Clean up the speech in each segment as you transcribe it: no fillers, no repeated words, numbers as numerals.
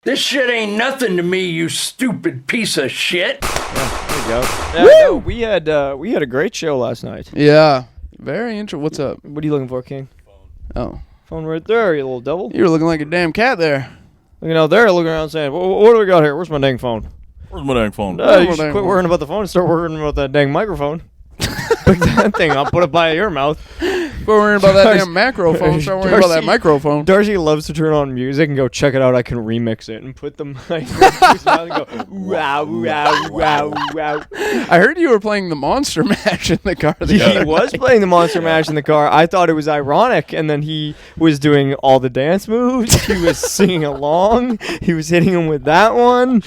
This shit ain't nothing to me, you stupid piece of shit. Yeah, there you go. Yeah, no, we had a great show last night. Yeah. Very interesting. What's up? What are you looking for, King? Oh. Phone right there, you little devil. You were looking like a damn cat there. Looking out there, looking around saying, what do we got here? Where's my dang phone? Where's my dang phone? You should quit worrying about the phone and start worrying about that dang microphone. Pick that thing up, put it by your mouth. We're worrying about that damn macro phone. Start worrying about that microphone. Darcy loves to turn on music and go, check it out, I can remix it. And put the microphone and go, wow, wow, wow, wow. I heard you were playing the Monster Mash in the car. He was playing the Monster Mash in the car. I thought it was ironic. And then he was doing all the dance moves. He was singing along. He was hitting him with that one.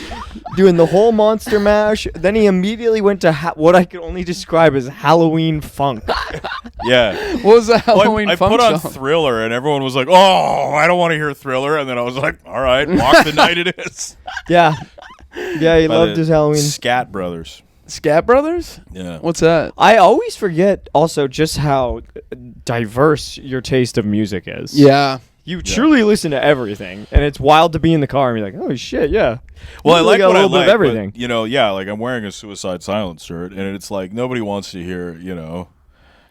Doing the whole Monster Mash. Then he immediately went to what I could only describe as Halloween funk. Yeah. What was the Halloween I funk put on song? Thriller, and everyone was like, oh, I don't want to hear Thriller. And then I was like, all right, Walk the Night it is. Yeah. Yeah, he By loved the his Halloween. Scat Brothers. Scat Brothers? Yeah. What's that? I always forget also just how diverse your taste of music is. Yeah. You truly listen to everything, and it's wild to be in the car and be like, "Oh shit, yeah." Well, I really like got what a I little like, bit of everything. But, like I'm wearing a Suicide Silence shirt, and it's like nobody wants to hear,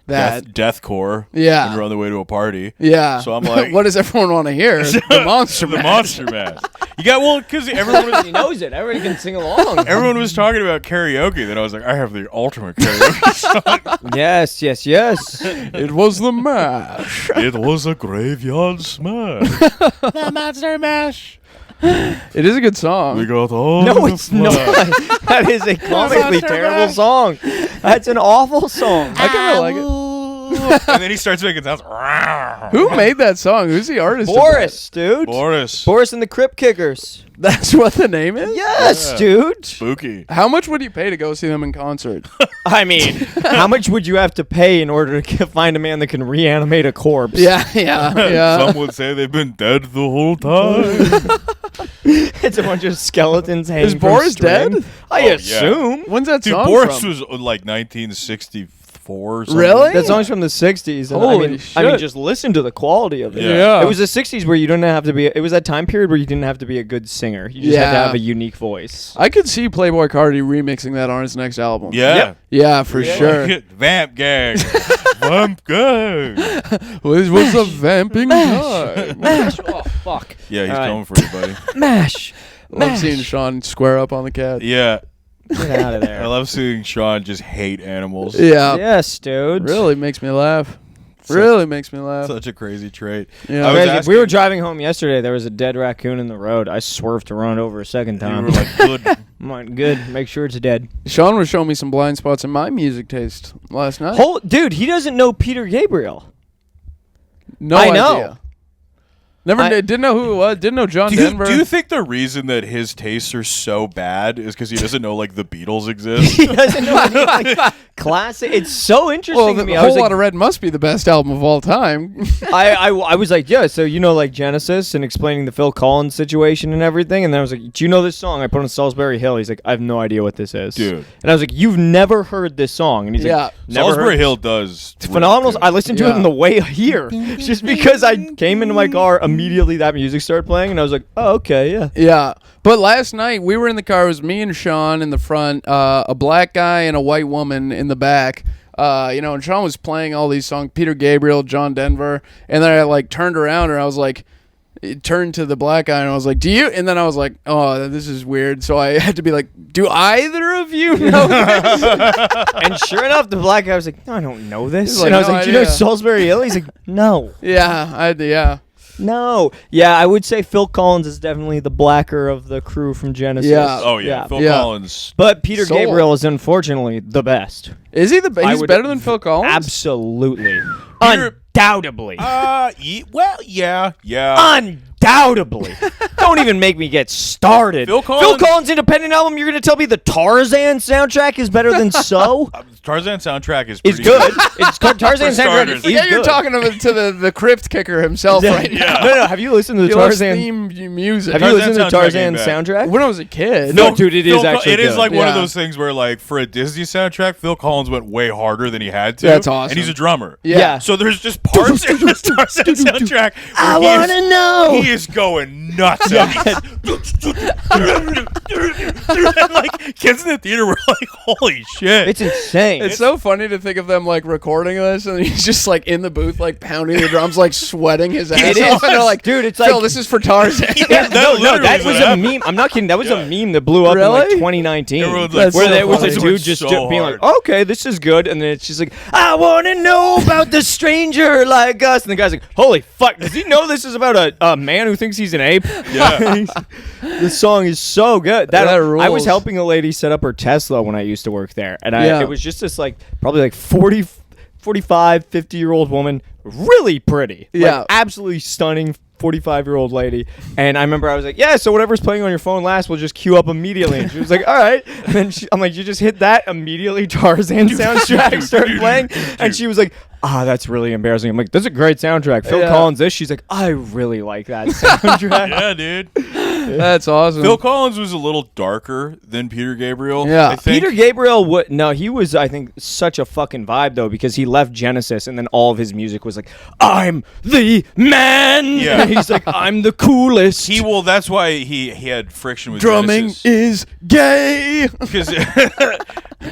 That. deathcore. Yeah. When you're on the way to a party. Yeah. So I'm like, what does everyone want to hear? The Monster the Mash. Monster Mash. You got because everyone was He knows it. Everybody can sing along. everyone was talking about karaoke. Then I was like, I have the ultimate karaoke song. Yes. It was the mash. It was a graveyard smash. The Monster Mash. It is a good song. We got all No, the it's fun. not. That is a comically terrible song. That's an awful song. I kind of like it. And then he starts making sounds. Who made that song? Who's the artist? of Boris, dude. Boris. And the Crypt Kickers. that? That's what the name is? Yes, Yeah. dude. Spooky. How much would you pay to go see them in concert? I mean, how much would you have to pay in order to find a man that can reanimate a corpse? Yeah. Some would say they've been dead the whole time. It's a bunch of skeletons hanging Is from Boris string. dead? I Oh, yeah. assume. When's that Dude, song Boris from? was like 1964 or something. Really? That song's from the 60s. And Holy I mean, shit. just listen to the quality of it. Yeah. It was the 60s where you didn't have to be. It was that time period where you didn't have to be a good singer. You just had to Yeah. have a unique voice. I could see Playboy Cardi remixing that on his next album. Yeah. Yep. Yeah, for sure. Vamp gang. Vamp gang. This was a vamping time. Mash. Oh, fuck. Yeah, he's All right. coming for you, buddy. Mash. Love seeing Sean square up on the cat. Yeah. Get out of I there. love seeing Sean just hate animals. Yeah. Yes, dude. Really makes me laugh. So- Really makes me laugh. Such a crazy trait. Yeah. I was Crazy. We were asking- driving home yesterday. There was a dead raccoon in the road. I swerved to run it over a second You time. were like, good. I'm like, good. Make sure it's dead. Sean was showing me some blind spots in my music taste last night. Dude, he doesn't know Peter Gabriel. No I idea. know. Never didn't know who it was. Didn't know John Denver. Do you think the reason that his tastes are so bad is because he doesn't know like the Beatles exist? He doesn't know any like classic. It's so interesting well, to me. the I was Whole like, Lot of Red must be the best album of all time. I was like, yeah. So you know, like Genesis and explaining the Phil Collins situation and everything. And then I was like, do you know this song? I put on Salisbury Hill. He's like, I have no idea what this is, Dude. And I was like, you've never heard this song? And he's Yeah. like, never Salisbury heard. Hill does. It's phenomenal. I listened to it Yeah. on the way here, just because I came into my car immediately. That music started playing, and I was like, oh, okay, yeah. Yeah. But last night, we were in the car. It was me and Sean in the front, a black guy and a white woman in the back. And Sean was playing all these songs, Peter Gabriel, John Denver. And then I, turned around and I was like, turned to the black guy and I was like, do you? And then I was like, oh, this is weird. So I had to be like, do either of you know this? And sure enough, the black guy was like, no, I don't know this. He's like, And I was "No like, do you know idea." Salisbury Hill? He's like, no. Yeah. No. Yeah, I would say Phil Collins is definitely the blacker of the crew from Genesis. Yeah. Oh yeah, Phil Yeah. Collins. But Peter Soul. Gabriel is unfortunately the best. Is he I he's would- better than Phil Collins? Absolutely. Peter- Undoubtedly. Yeah. Undoubtedly. Don't even make me get started. Phil Collins- independent album, you're going to tell me the Tarzan soundtrack is better than So? Tarzan soundtrack is It's pretty good. It's Tarzan soundtrack starters. is Yeah, you're good. talking to the crypt kicker himself right now. No, have you listened to the He loves Tarzan? theme music. Have you Tarzan listened to the soundtrack Tarzan ain't bad. soundtrack? When I was a kid. No, dude, it is Phil actually It is good. like one of Yeah. those things where, like, for a Disney soundtrack, Phil Collins went way harder than he had to. That's awesome. And he's a drummer. Yeah. So there's just parts in the Tarzan soundtrack. I where want to know He is going nuts. Like kids in the theater were like, "Holy shit!" It's insane. It's so funny to think of them like recording this, and he's just like in the booth, like pounding the drums, like sweating his ass It off. is. And they're like, Dude, it's Phil, like- this is for Tarzan. Yeah, no, literally that is was what a happened. meme. I'm not kidding. That was a meme that blew up in like Really? 2019. Everyone's like, where so there was funny. a It dude went just so being hard. like, okay, this is good. And then it's just like, I want to know about the stranger like us. And the guy's like, holy fuck, does he know this is about a man who thinks he's an ape? Yeah. This song is so good. That I rules. was helping a lady set up her Tesla when I used to work there. And Yeah. it was just this like probably like 40, 45, 50-year-old woman, really pretty. Yeah. Like, absolutely stunning 45-year-old lady. And I remember I was like, yeah, so whatever's playing on your phone last, we'll just queue up immediately. And she was like, all right. And then I'm like, you just hit that immediately. Tarzan soundtrack started playing. And she was like, that's really embarrassing. I'm like, that's a great soundtrack. Phil Yeah. Collins this. She's like, I really like that soundtrack. Yeah, dude. That's awesome. Phil Collins was a little darker than Peter Gabriel. Yeah. I think. Peter Gabriel, he was, I think, such a fucking vibe, though, because he left Genesis, and then all of his music was like, I'm the man! Yeah. He's like, I'm the coolest. That's why he had friction with Drumming Genesis. is gay. Because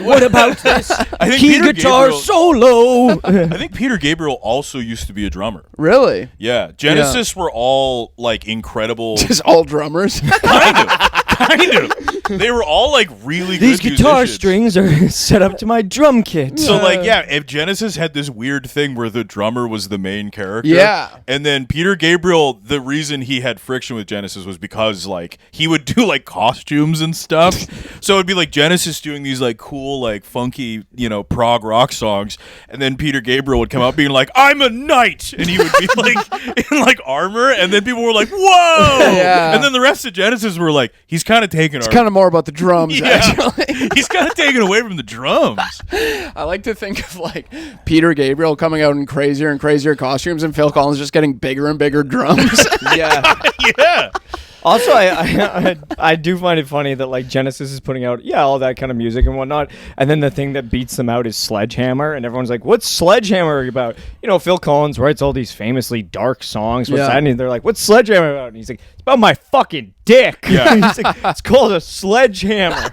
What about this I think key Peter guitar Gabriel- solo? I think Peter Gabriel also used to be a drummer. Really? Yeah, Genesis were all like incredible. Just all drummers. kind of. They were all like really These good guitar musicians. strings are set up to my drum kit. So like yeah, if Genesis had this weird thing where the drummer was the main character, Yeah. and then Peter Gabriel, the reason he had friction with Genesis was because like he would do like costumes and stuff. So it'd be like Genesis doing these like cool like funky prog rock songs, and then Peter Gabriel would come out being like, "I'm a knight," and he would be like in like armor, and then people were like, "Whoa!" Yeah. And then the rest of Genesis were like, "He's kind of taking It's our." kind of more about the drums, actually. He's kind of taken away from the drums. I like to think of like Peter Gabriel coming out in crazier and crazier costumes, and Phil Collins just getting bigger and bigger drums. Yeah. Yeah. Also, I do find it funny that like Genesis is putting out all that kind of music and whatnot, and then the thing that beats them out is Sledgehammer, and everyone's like, "What's Sledgehammer about?" Phil Collins writes all these famously dark songs. What's Yeah. that? And they're like, "What's Sledgehammer about?" And he's like, "It's about my fucking dick." Yeah. He's like, "It's called a sledgehammer."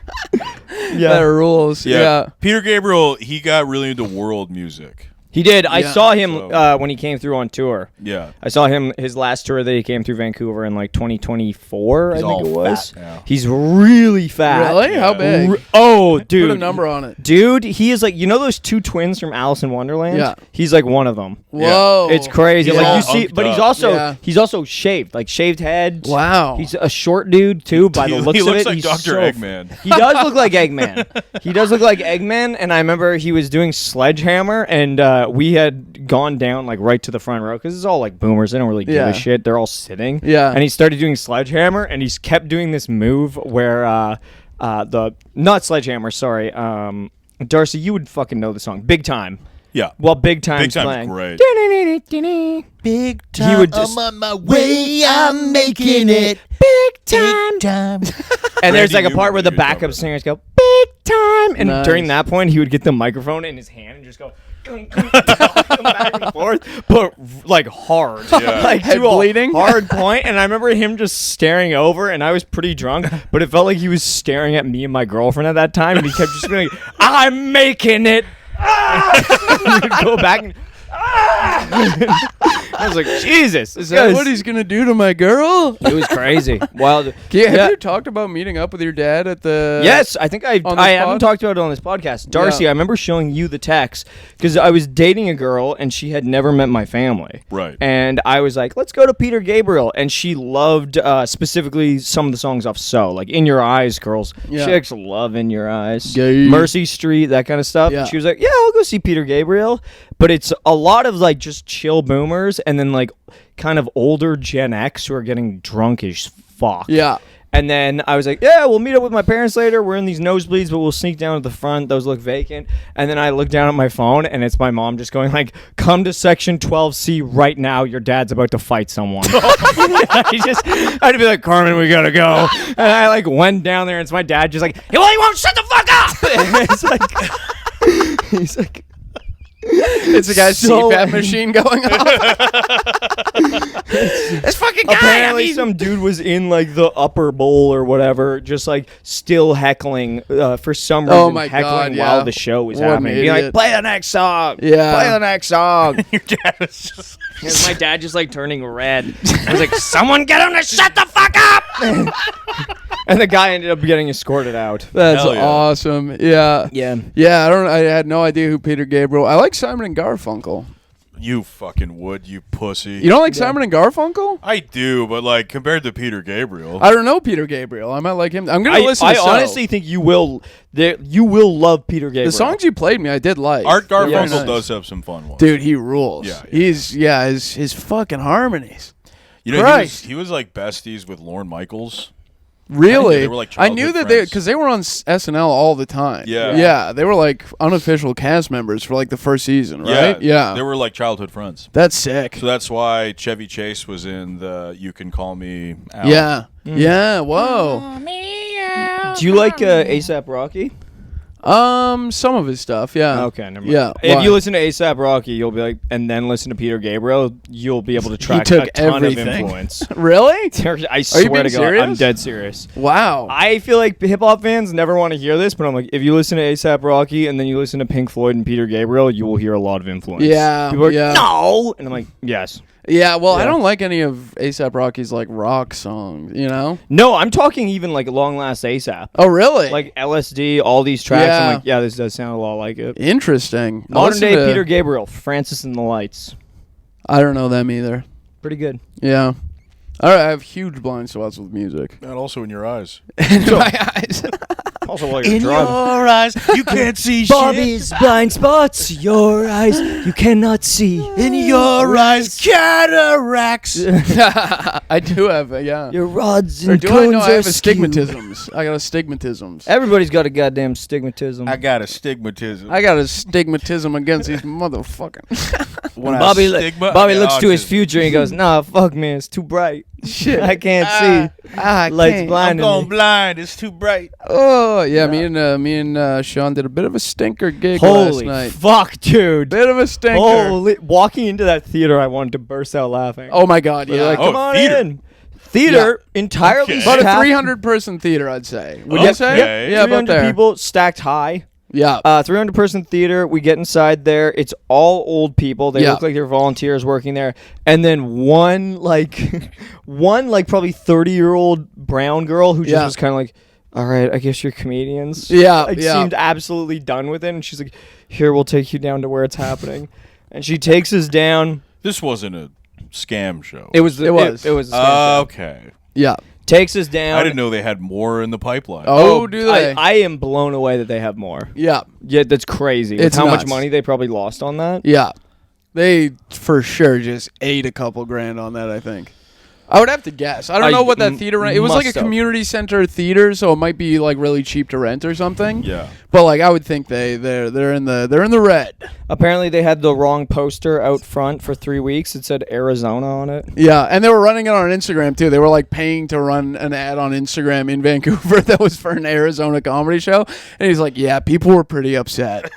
That rules. Yeah. Peter Gabriel, he got really into world music. He did. I Yeah. saw him So- when he came through on tour. Yeah. I saw him his last tour that he came through Vancouver in like 2024. He's I think all it was. fat now. He's really fat. Really? How big? Oh, dude. Put a number on it. Dude, he is like, those two twins from Alice in Wonderland? Yeah. He's like one of them. Whoa. It's crazy. He's Like all you see, hunked but up. he's also shaved, like shaved head. Wow. He's a short dude too. By the He looks of looks it, like he's Dr. so Eggman. He does look like Eggman. He does look like Eggman. And I remember he was doing Sledgehammer, and we had gone down like right to the front row because it's all like boomers. They don't really give Yeah. a shit. They're all sitting. Yeah. And he started doing Sledgehammer, and he's kept doing this move where not Sledgehammer. Sorry, Darcy, you would fucking know the song Big Time. Yeah. Well, Big Time's Big Time's playing. great. Big Time. He would just, I'm on my way, I'm making it. Big Time. Big time. And there's like Randy a part Newman where the would cover backup it. singers go Big Time, and Nice. during that point he would get the microphone in his hand and just go back and forth, but like hard, Yeah. like Head to a bleeding? hard point. And I remember him just staring over, and I was pretty drunk, but it felt like he was staring at me and my girlfriend at that time, and he kept just being like, "I'm making it." And he'd go back and. I was like, Jesus, Is that what he's gonna do to my girl? It was crazy. Wild. Have you talked about meeting up with your dad at the? Yes, I think I on this haven't pod? talked about it on this podcast. Darcy, Yeah. I remember showing you the text because I was dating a girl and she had never met my family. Right. And I was like, let's go to Peter Gabriel. And she loved specifically some of the songs off So, like In Your Eyes, girls. Yeah. Chicks love In Your Eyes. Gay. Mercy Street, that kind of stuff. Yeah. And she was like, yeah, I'll go see Peter Gabriel. But it's a lot of like just chill boomers and then like kind of older Gen X who are getting drunk as fuck. Yeah. And then I was like, yeah, we'll meet up with my parents later. We're in these nosebleeds, but we'll sneak down to the front. Those look vacant. And then I look down at my phone, and it's my mom just going like, come to section 12C right now. Your dad's about to fight someone. I'd be like, Carmen, we got to go. And I like went down there, and it's my dad just like, well, he won't shut the fuck up. And it's like, he's like, It's a guy's So CPAP machine going off. This fucking guy. Apparently, some dude was in like the upper bowl or whatever, just like still heckling for some reason. Oh my heckling God, while yeah. the show was What an happening. Being like, idiot. play the next song. Yeah. Play the next song. Your dad is just. And my dad just like turning red. I was like, someone get him to shut the fuck up. And the guy ended up getting escorted out. That's Hell yeah. awesome. Yeah. Yeah. Yeah, I had no idea who Peter Gabriel. I like Simon and Garfunkel. You fucking would, you pussy. You don't like Simon and Garfunkel? I do, but like compared to Peter Gabriel. I don't know Peter Gabriel. I might like him. I'm gonna listen. I to honestly think you will. You will love Peter Gabriel. the songs you played me, I did like. Art They're very Garfunkel nice. does have some fun ones. Dude, he rules. Yeah, He's his fucking harmonies. You know, Christ. he was like besties with Lorne Michaels. Really? they were, like, I knew childhood that friends. because they were on SNL all the time. Yeah. Yeah, they were like unofficial cast members for like the first season, right? Yeah. They were like childhood friends. That's sick. So that's why Chevy Chase was in the You Can Call Me Al. Yeah. Yeah. Whoa. Do you like ASAP Rocky? Some of his stuff. Yeah. Okay, never mind. Yeah. If Why? you listen to ASAP Rocky, you'll be like, and then listen to Peter Gabriel, you'll be able to track took a ton everything. of influence. Really? I swear being to God, serious? I'm dead serious. Wow. I feel like hip hop fans never want to hear this, but I'm like, if you listen to ASAP Rocky and then you listen to Pink Floyd and Peter Gabriel, you will hear a lot of influence. Yeah, People are like, yeah. no, and I'm like, yes. Yeah, well, I Yeah. don't like any of ASAP Rocky's like rock songs, you know? No, I'm talking even like Long Last ASAP. Oh, really? Like LSD, all these tracks. Yeah. I'm like, yeah, this does sound a lot like it. Interesting. I Modern listened day to- Peter Gabriel, Francis and the Lights. I don't know them either. Pretty good. Yeah. All right, I have huge blind spots with music. And also in your eyes. In my eyes. Also, while you're driving. eyes, you can't see Bobby's blind spots, your eyes, you cannot see. In your eyes, cataracts. I do have, yeah. Your rods Or and do I cones know I are have skewed. astigmatisms? I got astigmatisms. Everybody's got a goddamn stigmatism. I got astigmatism. I got a stigmatism against these motherfuckers. When I Bobby stigma, Bobby I looks got to his autism. future and he goes, nah, fuck man, it's too bright. Shit. I can't see. I Lights can't. I'm blinding going me. blind. It's too bright. Oh, yeah, me and Sean did a bit of a stinker gig last Holy night. fuck, dude. Bit of a stinker. Holy, walking into that theater, I wanted to burst out laughing. Oh my god, They're yeah. like, Oh, come on theater. in. Theater, entirely Okay. About a staffed. 300-person theater, I'd say. Would Okay. you say? Yeah, about 300 there. people stacked high. Yeah. 300-person theater. We get inside there. It's all old people. They Yeah. look like they're volunteers working there. And then one probably 30-year-old brown girl who just Yeah. was kind of like, all right, I guess you're comedians. Yeah, Like, yeah. seemed absolutely done with it. And she's like, here, we'll take you down to where it's happening. And she takes us down. This wasn't a scam show. It was. It was. It was. A scam show. Okay. Yeah. Takes us down. I didn't know they had more in the pipeline. Oh, do they? I am blown away that they have more. Yeah. Yeah, that's crazy. With It's how much nuts. money they probably lost on that. Yeah. They for sure just ate a couple grand on that, I think. I would have to guess. I don't know what that theater rent. It was like a must have. community center theater, so it might be like really cheap to rent or something. Yeah. But like I would think they're in the red. Apparently, they had the wrong poster out front for 3 weeks. It said Arizona on it. Yeah, and they were running it on Instagram too. They were like paying to run an ad on Instagram in Vancouver that was for an Arizona comedy show. And he's like, "Yeah, people were pretty upset."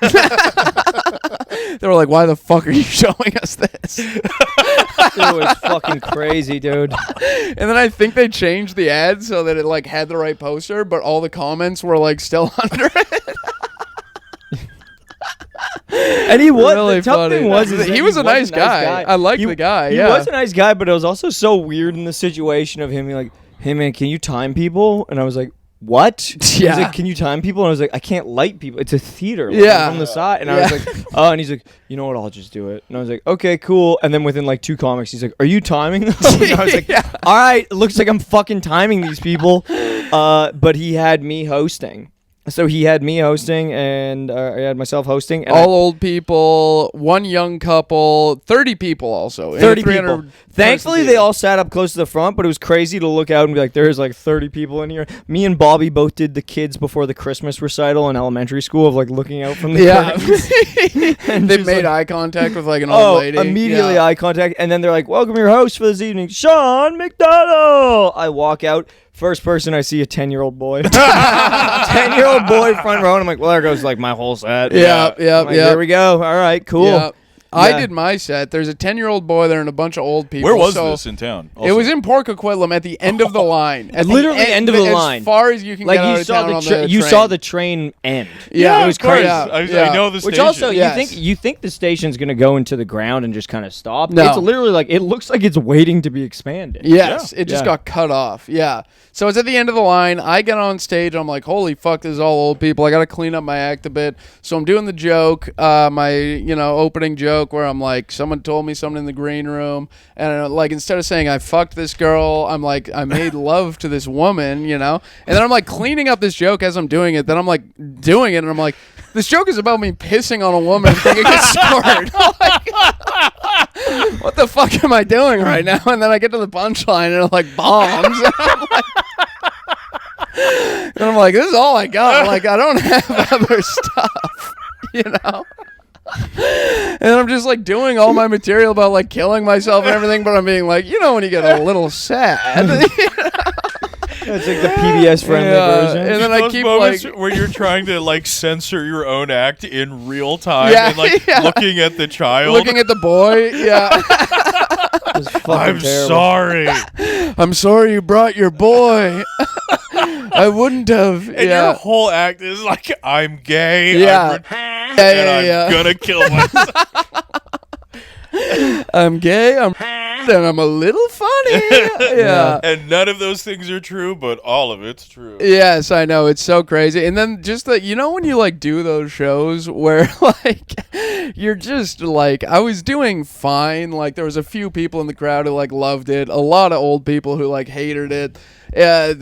They were like, "Why the fuck are you showing us this?" It was fucking crazy, dude. And then I think they changed the ad so that it like had the right poster, but all the comments were like still under it. And he was. Really the tough funny. thing was, is that He was a nice guy. I liked the guy, He yeah. was a nice guy, but it was also so weird in the situation of him being like, "Hey man, can you time people?" And I was like, "What?" He's Yeah. like, "Can you time people?" And I was like, "I can't light people. It's a theater." Like, Yeah. I'm from the side. And I was like, "Oh," and he's like, "You know what? I'll just do it." And I was like, "Okay, cool." And then within like 2 comics, he's like, "Are you timing them?" And I was like, Yeah. "All right, it looks like I'm fucking timing these people." But he had me hosting. So he had me hosting, and I had myself hosting. And All old people, one young couple, 30 people also. 30 300 people. person Thankfully, they theater. all sat up close to the front, but it was crazy to look out and be like, there's like 30 people in here. Me and Bobby both did the kids before the Christmas recital in elementary school of like looking out from the Yeah. curtains. And They just, made like, eye contact with like an old lady. immediately Yeah. eye contact. And then they're like, welcome your host for this evening, Sean McDonald. I walk out. First person I see, a 10-year-old boy. 10-year-old boy front row, and I'm like, well, there goes like my whole set. Yeah. Here we go. All right, cool. Yeah. I Yeah. did my set. There's a 10-year-old boy there and a bunch of old people. Where was so this in town? It was in Port Coquitlam at the end of the line. At Literally end of the line. As far as you can Like get out you of saw town on the the you train. saw the train end. Yeah, it was of course. crazy. Yeah. I know the Which station. also Yes. you think the station's gonna go into the ground and just kind of stop? No. It's literally like it looks like it's waiting to be expanded. Yes, it just Yeah. got cut off. Yeah. So it's at the end of the line. I get on stage. I'm like, holy fuck, this is all old people. I got to clean up my act a bit. So I'm doing the joke, my opening joke where I'm like, someone told me something in the green room, and like instead of saying I fucked this girl, I'm like I made love to this woman, and then I'm like cleaning up this joke as I'm doing it. Then I'm like doing it, and I'm like, this joke is about me pissing on a woman and thinking it's scored. What the fuck am I doing right now? And then I get to the punchline and it like bombs. And I'm like, this is all I got. Like, I don't have other stuff, And I'm just like doing all my material about like killing myself and everything, but I'm being like, when you get a little sad. It's like the PBS friendly version. And then I Those keep moments like, where you're trying to like censor your own act in real time Yeah, and like yeah. looking at the child. looking at the boy. Yeah. It's fucking I'm terrible. sorry. I'm sorry you brought your boy. I wouldn't have. And your whole act is like, I'm gay. Yeah. And I'm gonna kill myself. I'm gay. And I'm a little funny. Yeah. And none of those things are true, but all of it's true. Yes, I know. It's so crazy. And then just that, when you like do those shows where like you're just like, I was doing fine. Like there was a few people in the crowd who like loved it. A lot of old people who like hated it. I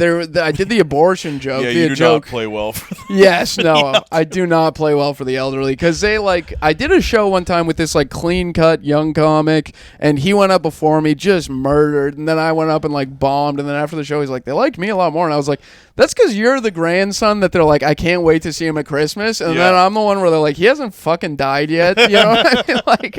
did the abortion joke. Yeah, the you do joke. not play well for them. Yes, no, I do not play well for the elderly because they like. I did a show one time with this like clean cut young comic, and he went up before me, just murdered, and then I went up and like bombed, and then after the show, he's like, they liked me a lot more, and I was like, that's because you're the grandson that they're like, I can't wait to see him at Christmas, and then I'm the one where they're like, he hasn't fucking died yet, you know what I mean? Like,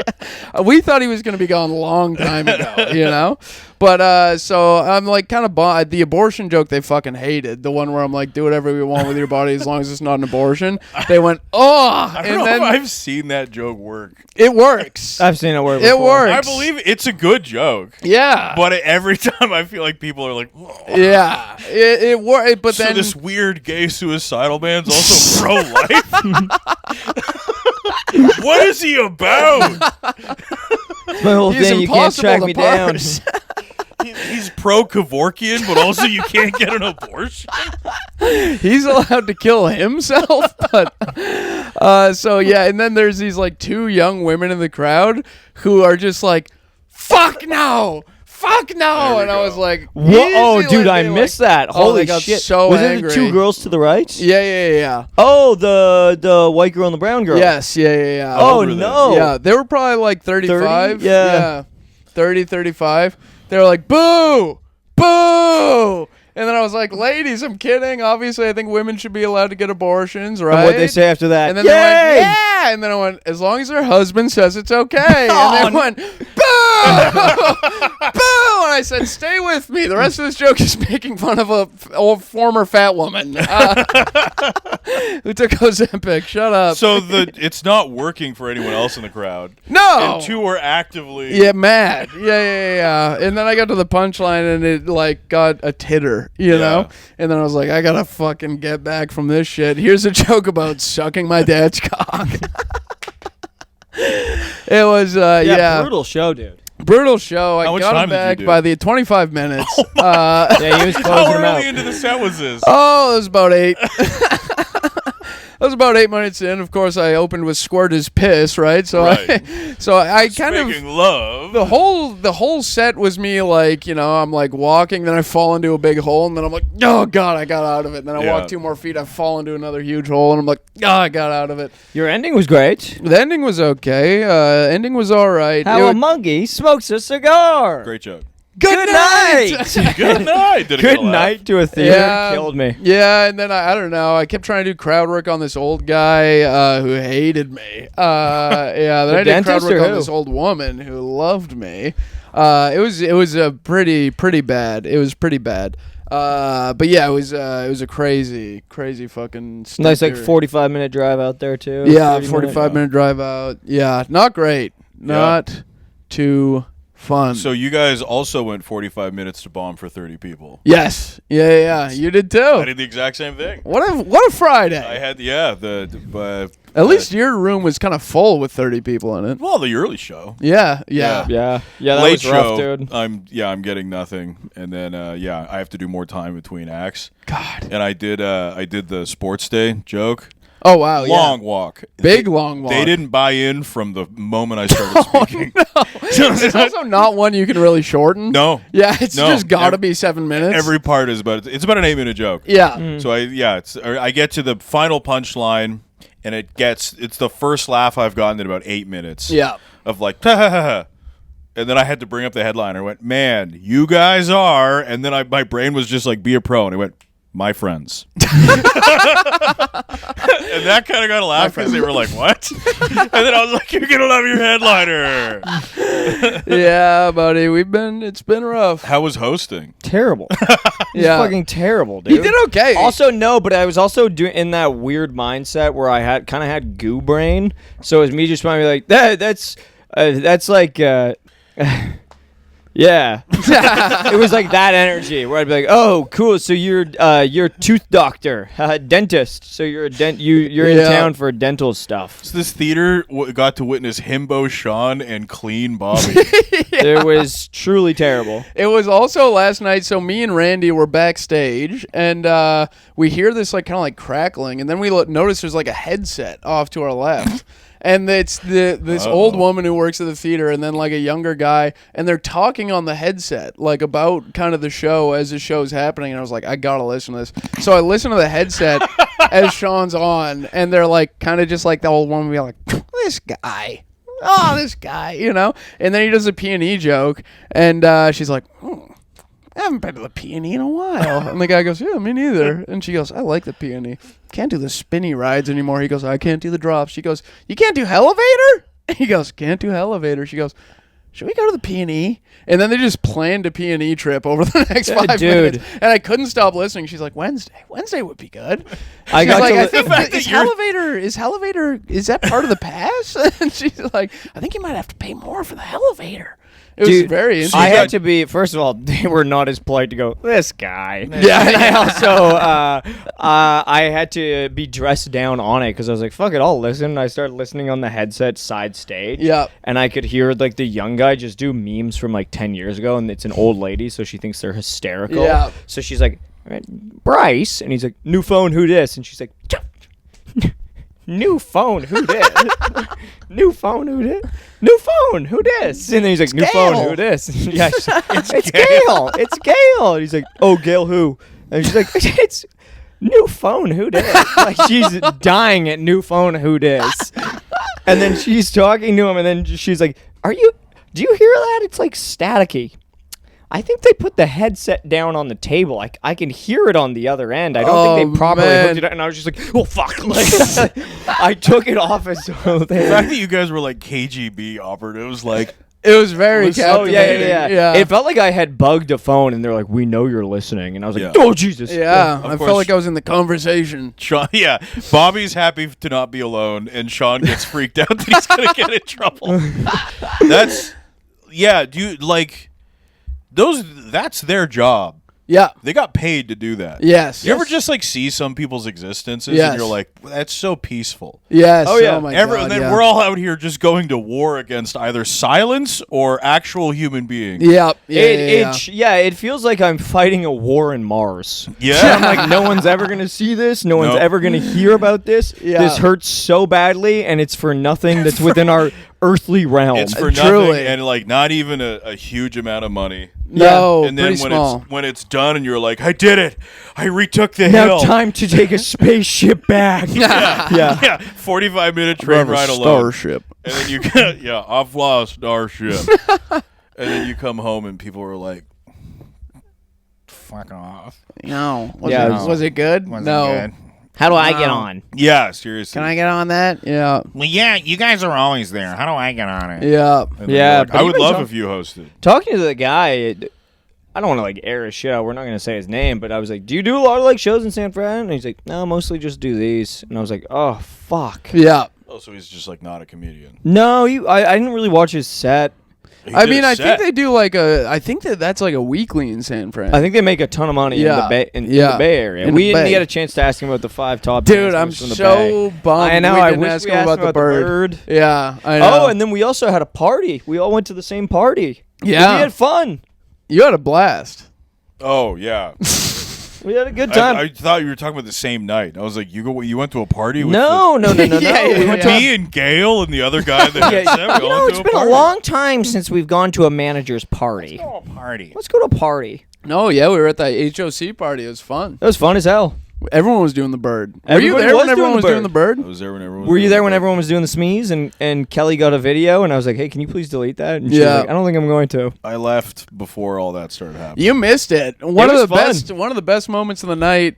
we thought he was gonna be gone a long time ago, But so I'm like kind of the abortion joke they fucking hated. The one where I'm like, do whatever you want with your body as long as it's not an abortion. They went, oh, I don't know if I've seen that joke work. It works. I've seen it work. It before. works. I believe it's a good joke. Yeah. But every time I feel like people are like, whoa. Yeah. It worked. But So then this weird gay suicidal man's also pro-life? What is he about? My whole he's thing. You can't impossible track to me down. parse. He's pro-Kevorkian, but also you can't get an abortion? He's allowed to kill himself, but so yeah, and then there's these like two young women in the crowd who are just like, fuck no, and I was like, Whoa, easy, dude, like, I they, missed like, that. oh, Holy they got shit! so Was it angry. the two girls to the right? Yeah. Oh, the white girl and the brown girl. Yes, yeah. Oh Over no. Yeah, they were probably like 35. 30? Yeah. 30, 35. They were like, boo, boo. And then I was like, ladies, I'm kidding. Obviously, I think women should be allowed to get abortions, right? And what they say after that? And then Yay! they went, yeah. And then I went, as long as their husband says it's okay. And they went, boo, boo. And I said, stay with me. The rest of this joke is making fun of a old former fat woman who took Ozempic. Shut up. So it's not working for anyone else in the crowd. No. And two are actively... Yeah, mad. Yeah. And then I got to the punchline and it like got a titter, you know? And then I was like, I gotta fucking get back from this shit. Here's a joke about sucking my dad's cock. It was, brutal show, dude. brutal show. How I much got time him did you back do? by the 25 minutes. Yeah, he was How closing them out. early into the set was this? Oh, it was about 8. I was about 8 minutes in. Of course, I opened with "Squirt is piss," right? So Right. I kind of Making love. the whole set was me like, I'm like walking, then I fall into a big hole, and then I'm like, oh god, I got out of it. And then I walk 2 more feet, I fall into another huge hole, and I'm like, oh, I got out of it. Your ending was great. The ending was okay. Ending was all right. How a monkey smokes a cigar. Great joke. Good night. Good night. Did it get Good a laugh? night to a theater. Yeah. Killed me. Yeah, and then I don't know. I kept trying to do crowd work on this old guy who hated me. Then I did crowd dentist or work on who? this old woman who loved me. It was a pretty bad. It was pretty bad. But yeah, it was a crazy fucking Nice, like stinker. 45-minute drive out there too. Yeah, 30 45-minute drive out. Yeah, not great. Not too fun. So you guys also went 45 minutes to bomb for 30 people. Yes. Yeah. You did too. I did the exact same thing. What a Friday. I had At least your room was kind of full with 30 people in it. well, the early show. Yeah. Yeah, that Late was rough, show, dude. I'm getting nothing, and then I have to do more time between acts. God. And I did the sports day joke. Oh wow. Long walk. Big long walk. They didn't buy in from the moment I started speaking. It's also not one you can really shorten. No. Yeah, it's No. just got to be 7 minutes. Every part is about it's about an 8-minute joke. yeah. So I get to the final punchline, and it's the first laugh I've gotten in about 8 minutes. Yeah. Of like, ha ha ha ha. And then I had to bring up the headliner. I went, man, you guys are. And then my brain was just like, be a pro. And I went, my friends. And that kind of got a laugh because they were like, what? And then I was like, you're going to love your headliner. Yeah, buddy. It's been rough. How was hosting? Terrible. Yeah. Fucking terrible, dude. You did okay. Also, no, but I was also doing in that weird mindset where I had goo brain. So it was me just trying to be like, that's like, yeah. It was like that energy where I'd be like, oh, cool. So you're a tooth doctor, dentist. So you're you're in Yeah. town for dental stuff. So this theater got to witness Himbo Sean and Clean Bobby. It was truly terrible. It was also last night. So me and Randy were backstage, and we hear this like kind of like crackling, and then we notice there's like a headset off to our left. And it's this old woman who works at the theater, and then like a younger guy, and they're talking on the headset like about kind of the show as the show's happening. And I was like, I gotta listen to this. So I listen to the headset as Sean's on, and they're like kind of just like the old woman be like, this guy. Oh, this guy, you know? And then he does a P&E joke, and she's like, I haven't been to the P&E in a while. And the guy goes, yeah, me neither. And she goes, I like the P&E. Can't do the spinny rides anymore. He goes, I can't do the drops. She goes, you can't do Hellevator? And he goes, can't do Hellevator. She goes, should we go to the P&E? And then they just planned a P&E trip over the next 5 Dude. minutes. And I couldn't stop listening. She's like, Wednesday would be good. I She's got like, to I li- think The fact that is Hellevator, is that part of the pass? And she's like, I think you might have to pay more for the Hellevator. It was Dude, very interesting. I had to be, first of all, they were not as polite to go, this guy. Yeah. And I also, I had to be dressed down on it because I was like, fuck it, I'll listen. I started listening on the headset side stage. Yeah. And I could hear like the young guy just do memes from like 10 years ago, and it's an old lady, so she thinks they're hysterical. Yeah. So she's like, Bryce, and he's like, new phone, who dis? And she's like, new phone, who dis? New phone, who dis? New phone, who dis? And then he's like, new phone, who dis? Yeah, she's like, it's Gail. It's Gail. And he's like, oh, Gail who? And she's like, it's new phone, who dis? Like she's dying at new phone, who dis? And then she's talking to him, and then she's like, do you hear that? It's like staticky. I think they put the headset down on the table. I can hear it on the other end. I don't think they properly hooked it up. And I was just like, oh, fuck. Like, I took it off as so The there. fact that you guys were like KGB operatives, like, It was very Oh, captivating. yeah. It felt like I had bugged a phone, and they're like, we know you're listening. And I was like, Yeah. oh, Jesus. Yeah, I course. felt like I was in the conversation. Sean, yeah, Bobby's happy to not be alone, and Sean gets freaked out that he's gonna get in trouble. Dude, like that's their job. Yeah. They got paid to do that. Yes. You ever just like see some people's existences Yes. and you're like, that's so peaceful. Yes. Oh, yeah. my And God, then yeah. we're all out here just going to war against either silence or actual human beings. Yep. Yeah. It feels like I'm fighting a war in Mars. Yeah. I'm like, no one's ever going to see this. No one's Nope. ever going to hear about this. Yeah. This hurts so badly, and it's for nothing that's within our earthly realm. It's for Truly. nothing and like not even a huge amount of money. No, And then pretty small. when it's done and you're like, I did it. I retook the Now hill. time to take a spaceship back. Yeah. Yeah, 45-minute train ride alone. Starship. And then you get, I've lost Starship. And then you come home and people were like, fuck off. No. Yeah, Was it good? No. How do I get on? Yeah, seriously. Can I get on that? Yeah. Well, yeah, you guys are always there. How do I get on it? Yeah. And then Yeah, you're like, but I would even love so- if you hosted. Talking to the guy, I don't want to like air his shit out. We're not gonna say his name, but I was like, do you do a lot of like shows in San Fran? And he's like, no, mostly just do these. And I was like, oh fuck. Yeah. Oh, so he's just like not a comedian. No, I didn't really watch his set. I mean, I think they do like I think that's like a weekly in San Fran. I think they make a ton of money Yeah. in the Bay Area. In We the didn't Bay. get a chance to ask him about the 5 top Dude, dance I'm moves from the so Bay. bummed. I know. We I didn't wish ask we him asked about the bird. Yeah, I know. Oh, and then we also had a party. We all went to the same party. Yeah. We had fun. You had a blast. Oh yeah. We had a good time. I thought you were talking about the same night. I was like, you went to a party with No. Yeah, We yeah, went yeah. me and Gail and the other guy that had said we all went to a party. time since we've gone to a manager's party. Party. Let's go to a party. No, yeah, we were at that HOC party. It was fun. That was fun as hell. Everyone was doing the bird. Were you Everybody there was when everyone doing was the doing the bird? I was there when everyone was Were you doing there the when bird. everyone was doing the smees and Kelly got a video and I was like, hey, can you please delete that? And she was Yeah. like, I don't think I'm going to. I left before all that started happening. You missed it. One was of the fun. one of the best moments of the night.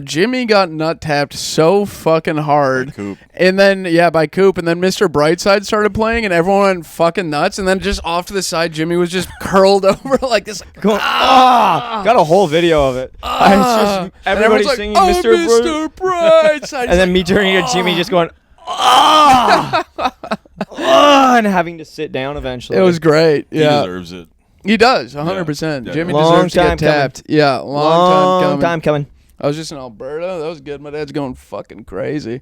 Jimmy got nut tapped so fucking hard. By Coop. And then by Coop, and then Mr. Brightside started playing and everyone went fucking nuts, and then just off to the side Jimmy was just curled over like this, like, Going, got a whole video of it. I was just, and everybody everyone's like, singing oh, Mr. Brightside. And then me turning to Jimmy just going, and having to sit down eventually. it was great. He Yeah. deserves it. He does, 100%. Yeah. Jimmy Long deserves to time get tapped. Yeah, long time coming. I was just in Alberta. That was good. My dad's going fucking crazy.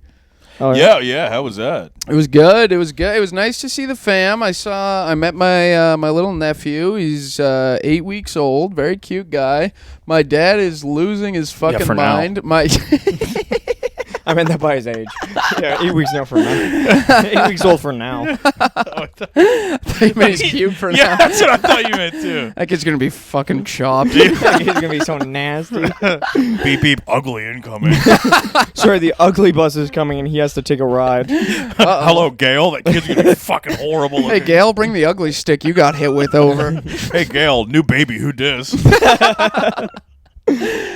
Oh, Yeah. How was that? It was good. It was good. It was nice to see the fam. I met my my little nephew. He's 8 weeks old. Very cute guy. My dad is losing his fucking for now. mind. My I meant that by his age. Yeah, 8 weeks now for now. 8 weeks old for now. he made his cute for Yeah, now. that's what I thought you meant too. That kid's gonna be fucking chopped. He's gonna be so nasty. Beep beep, ugly incoming. Sorry, the ugly bus is coming and he has to take a ride. Hello, Gail. That kid's gonna be fucking horrible. Hey Gail, bring the ugly stick you got hit with over. Hey, Gail, new baby. Who dis?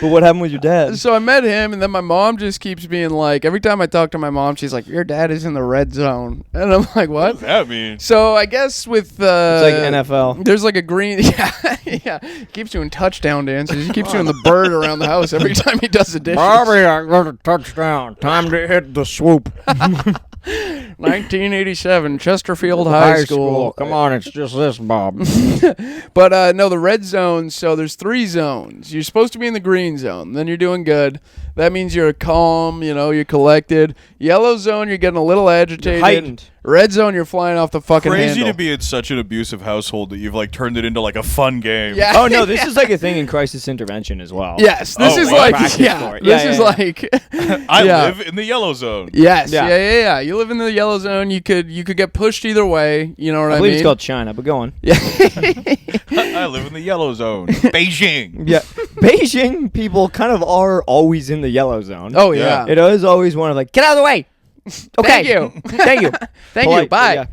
But what happened with your dad? So I met him, and then my mom just keeps being like, every time I talk to my mom, she's like, "Your dad is in the red zone," and I'm like, "What?" What does that mean? So I guess with It's like NFL. there's like a green, yeah. He keeps doing touchdown dances. He keeps doing the bird around the house every time he does the dishes. I got a touchdown. Time to hit the swoop. 1987, Chesterfield High School. Come on, it's just this, Bob. But no, the red zone. So there's 3 zones. You're supposed to be in the green zone. Then you're doing good. That means you're calm. You're collected. Yellow zone, you're getting a little agitated. heightened. Red zone, you're flying off the fucking Crazy handle. to be in such an abusive household that you've like turned it into like a fun game. Yeah. Oh no, this is like a thing in crisis intervention as well. Yes, this Oh, is wow. like Practice for it. This Yeah, is yeah, like I yeah. live in the yellow zone. Yes, Yeah. yeah. You live in the yellow zone. You could get pushed either way. You know what I I believe mean? it's called China, but go on. I live in the yellow zone. Beijing. Yeah, Beijing people kind of are always in the yellow zone. Oh yeah. It is always one of like, get out of the way. Okay. Thank you. Thank you. Thank you. Polite, Bye.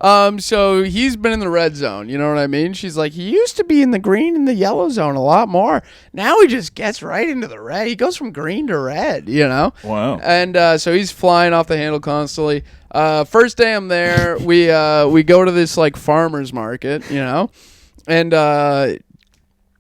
yeah. So he's been in the red zone. You know what I mean? She's like, he used to be in the green and the yellow zone a lot more. Now he just gets right into the red. He goes from green to red. Wow. And so he's flying off the handle constantly. First day I'm there, we go to this like farmer's market, and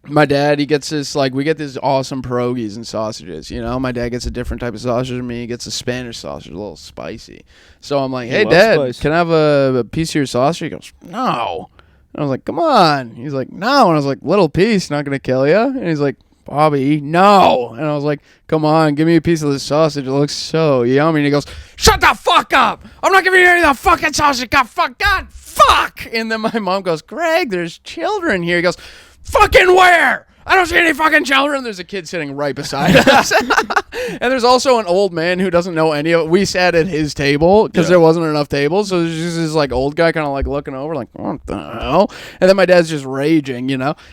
my dad, he gets this, like, we get this awesome pierogies and sausages, My dad gets a different type of sausage than me. He gets a Spanish sausage, a little spicy. So I'm like, hey, loves Dad, spice. can I have a piece of your sausage? He goes, no. And I was like, come on. He's like, no. And I was like, little piece, not going to kill you. And he's like, Bobby, no. And I was like, come on, give me a piece of this sausage. It looks so yummy. And he goes, shut the fuck up. I'm not giving you any of that fucking sausage. God, fuck. And then my mom goes, Greg, there's children here. He goes, fucking where? I don't see any fucking children. There's a kid sitting right beside us. And there's also an old man who doesn't know any of it. We sat at his table because there wasn't enough tables. So there's just this like old guy kind of like looking over like, what the hell? And then my dad's just raging,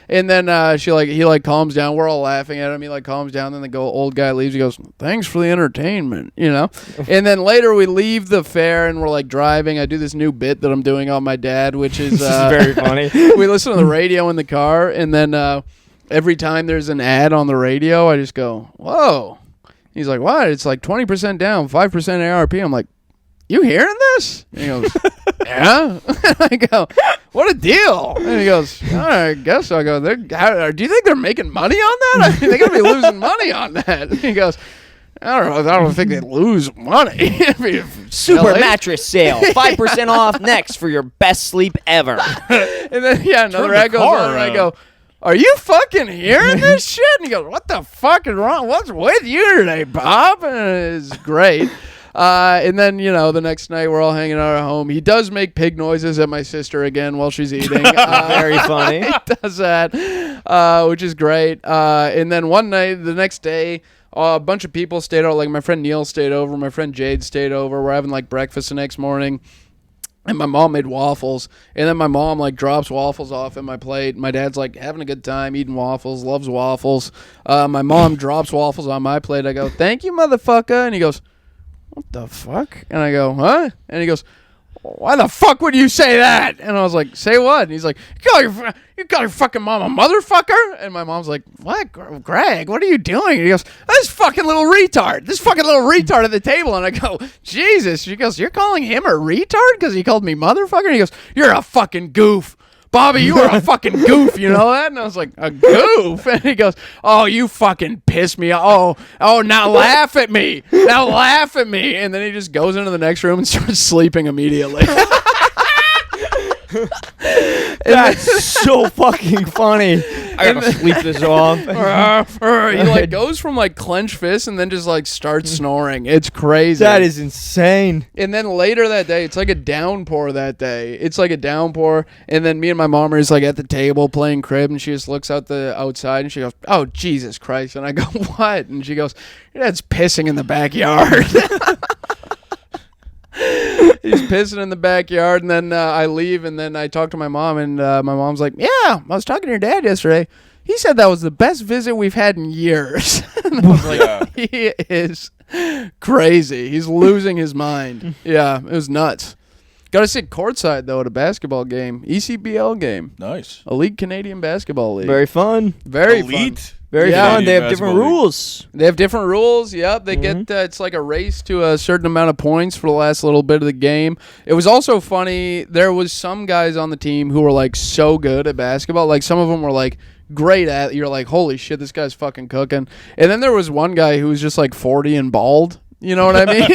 And then he calms down. We're all laughing at him. He like calms down. Then the old guy leaves. He goes, thanks for the entertainment, And then later we leave the fair and we're like driving. I do this new bit that I'm doing on my dad, which is, This is very funny. we listen to the radio in the car, and then every time there's an ad on the radio, I just go, whoa. He's like, what? It's like 20% down, 5% ARP. I'm like, you hearing this? And he goes, yeah. I go, what a deal. And he goes, all right, I guess so. I go, do you think they're making money on that? I mean, they're going to be losing money on that. And he goes, I don't know. I don't think they lose money. Super mattress sale. 5% off next for your best sleep ever. And then, another ad goes on, and I around. go, are you fucking hearing this shit? And he goes, what the fuck is wrong? What's with you today, Bob? And it's great. And then, the next night we're all hanging out at home. He does make pig noises at my sister again while she's eating. Very funny. He does that, which is great. And then one night, the next day, a bunch of people stayed out. Like my friend Neil stayed over. My friend Jade stayed over. We're having like breakfast the next morning. And my mom made waffles, and then my mom like drops waffles off in my plate. My dad's like having a good time eating waffles, loves waffles. My mom drops waffles on my plate. I go, "Thank you, motherfucker," and he goes, "What the fuck?" And I go, "Huh?" And he goes, "Why the fuck would you say that?" And I was like, "Say what?" And he's like, you call your fucking mom a motherfucker?" And my mom's like, "What, Greg? What are you doing?" And he goes, this fucking little retard at the table. And I go, Jesus. She goes, you're calling him a retard because he called me motherfucker? And he goes, you're a fucking goof. Bobby, you are a fucking goof, you know that? And I was like, a goof? And he goes, oh, you fucking piss me off. Oh, now laugh at me. Now laugh at me. And then he just goes into the next room and starts sleeping immediately. That's so fucking funny. I gotta sleep this off. He like goes from like clenched fists and then just like starts snoring. It's crazy. That is insane. And then later that day, it's like a downpour that day. It's like a downpour. And then me and my mom are just like at the table playing crib, and she just looks out the outside and she goes, oh, Jesus Christ. And I go, what? And she goes, your dad's pissing in the backyard. He's pissing in the backyard, and then I leave, and then I talk to my mom, and my mom's like, yeah, I was talking to your dad yesterday. He said that was the best visit we've had in years. And I was like, he is crazy. He's losing his mind. Yeah, it was nuts. Got to sit courtside, though, at a basketball game. ECBL game. Nice. Elite Canadian Basketball League. Very fun. Very Elite. fun. Very Yeah. fun. They have Canadian different Basketball League. rules. They have different rules. Yep. They get, it's like a race to a certain amount of points for the last little bit of the game. It was also funny. There was some guys on the team who were like so good at basketball. Like some of them were like great at, you're like, holy shit, this guy's fucking cooking. And then there was one guy who was just like 40 and bald. You know what I mean?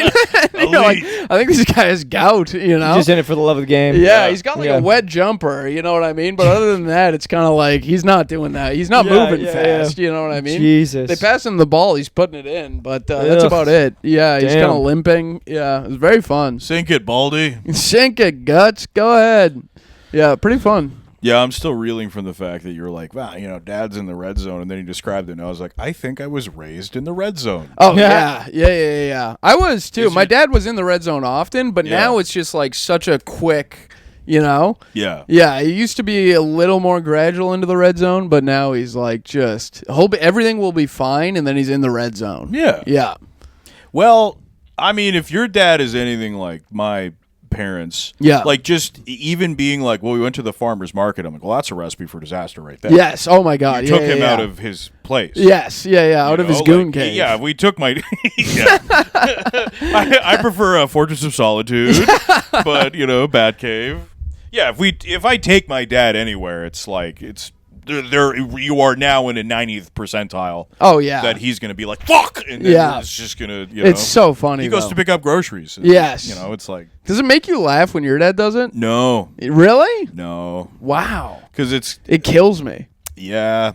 You're like, I think this guy has gout, you know? Just in it for the love of the game. Yeah, he's got like a wet jumper, you know what I mean? But other than that, it's kind of like he's not doing that. He's not moving fast, you know what I mean? Jesus. They pass him the ball, he's putting it in, but that's about it. Yeah, he's kind Damn. of limping. Yeah, it was very fun. Sink it, Baldy. Sink it, Guts. Go ahead. Yeah, pretty fun. Yeah, I'm still reeling from the fact that you're like, wow, Dad's in the red zone, and then you described it, and I was like, I think I was raised in the red zone. Oh, yeah. I was, too. My dad was in the red zone often, but now it's just like such a quick, Yeah. Yeah, he used to be a little more gradual into the red zone, but now he's like just, everything will be fine, and then he's in the red zone. Yeah. Yeah. Well, I mean, if your dad is anything like my parents, like just even being like, well, we went to the farmer's market, I'm like, well, that's a recipe for disaster right there. Yes. Oh my God. You took him out of his place. Yes. Yeah. Out of his goon cave. Yeah, we took my. I prefer a Fortress of Solitude, but Bat Cave. Yeah, if I take my dad anywhere, it's like there you are now in a 90th percentile. Oh yeah, that he's gonna be like fuck, and then it's just gonna. It's so funny. He goes to pick up groceries. And, yes, it's like. Does it make you laugh when your dad doesn't? No. Really? No. Wow. Because it kills me. Yeah.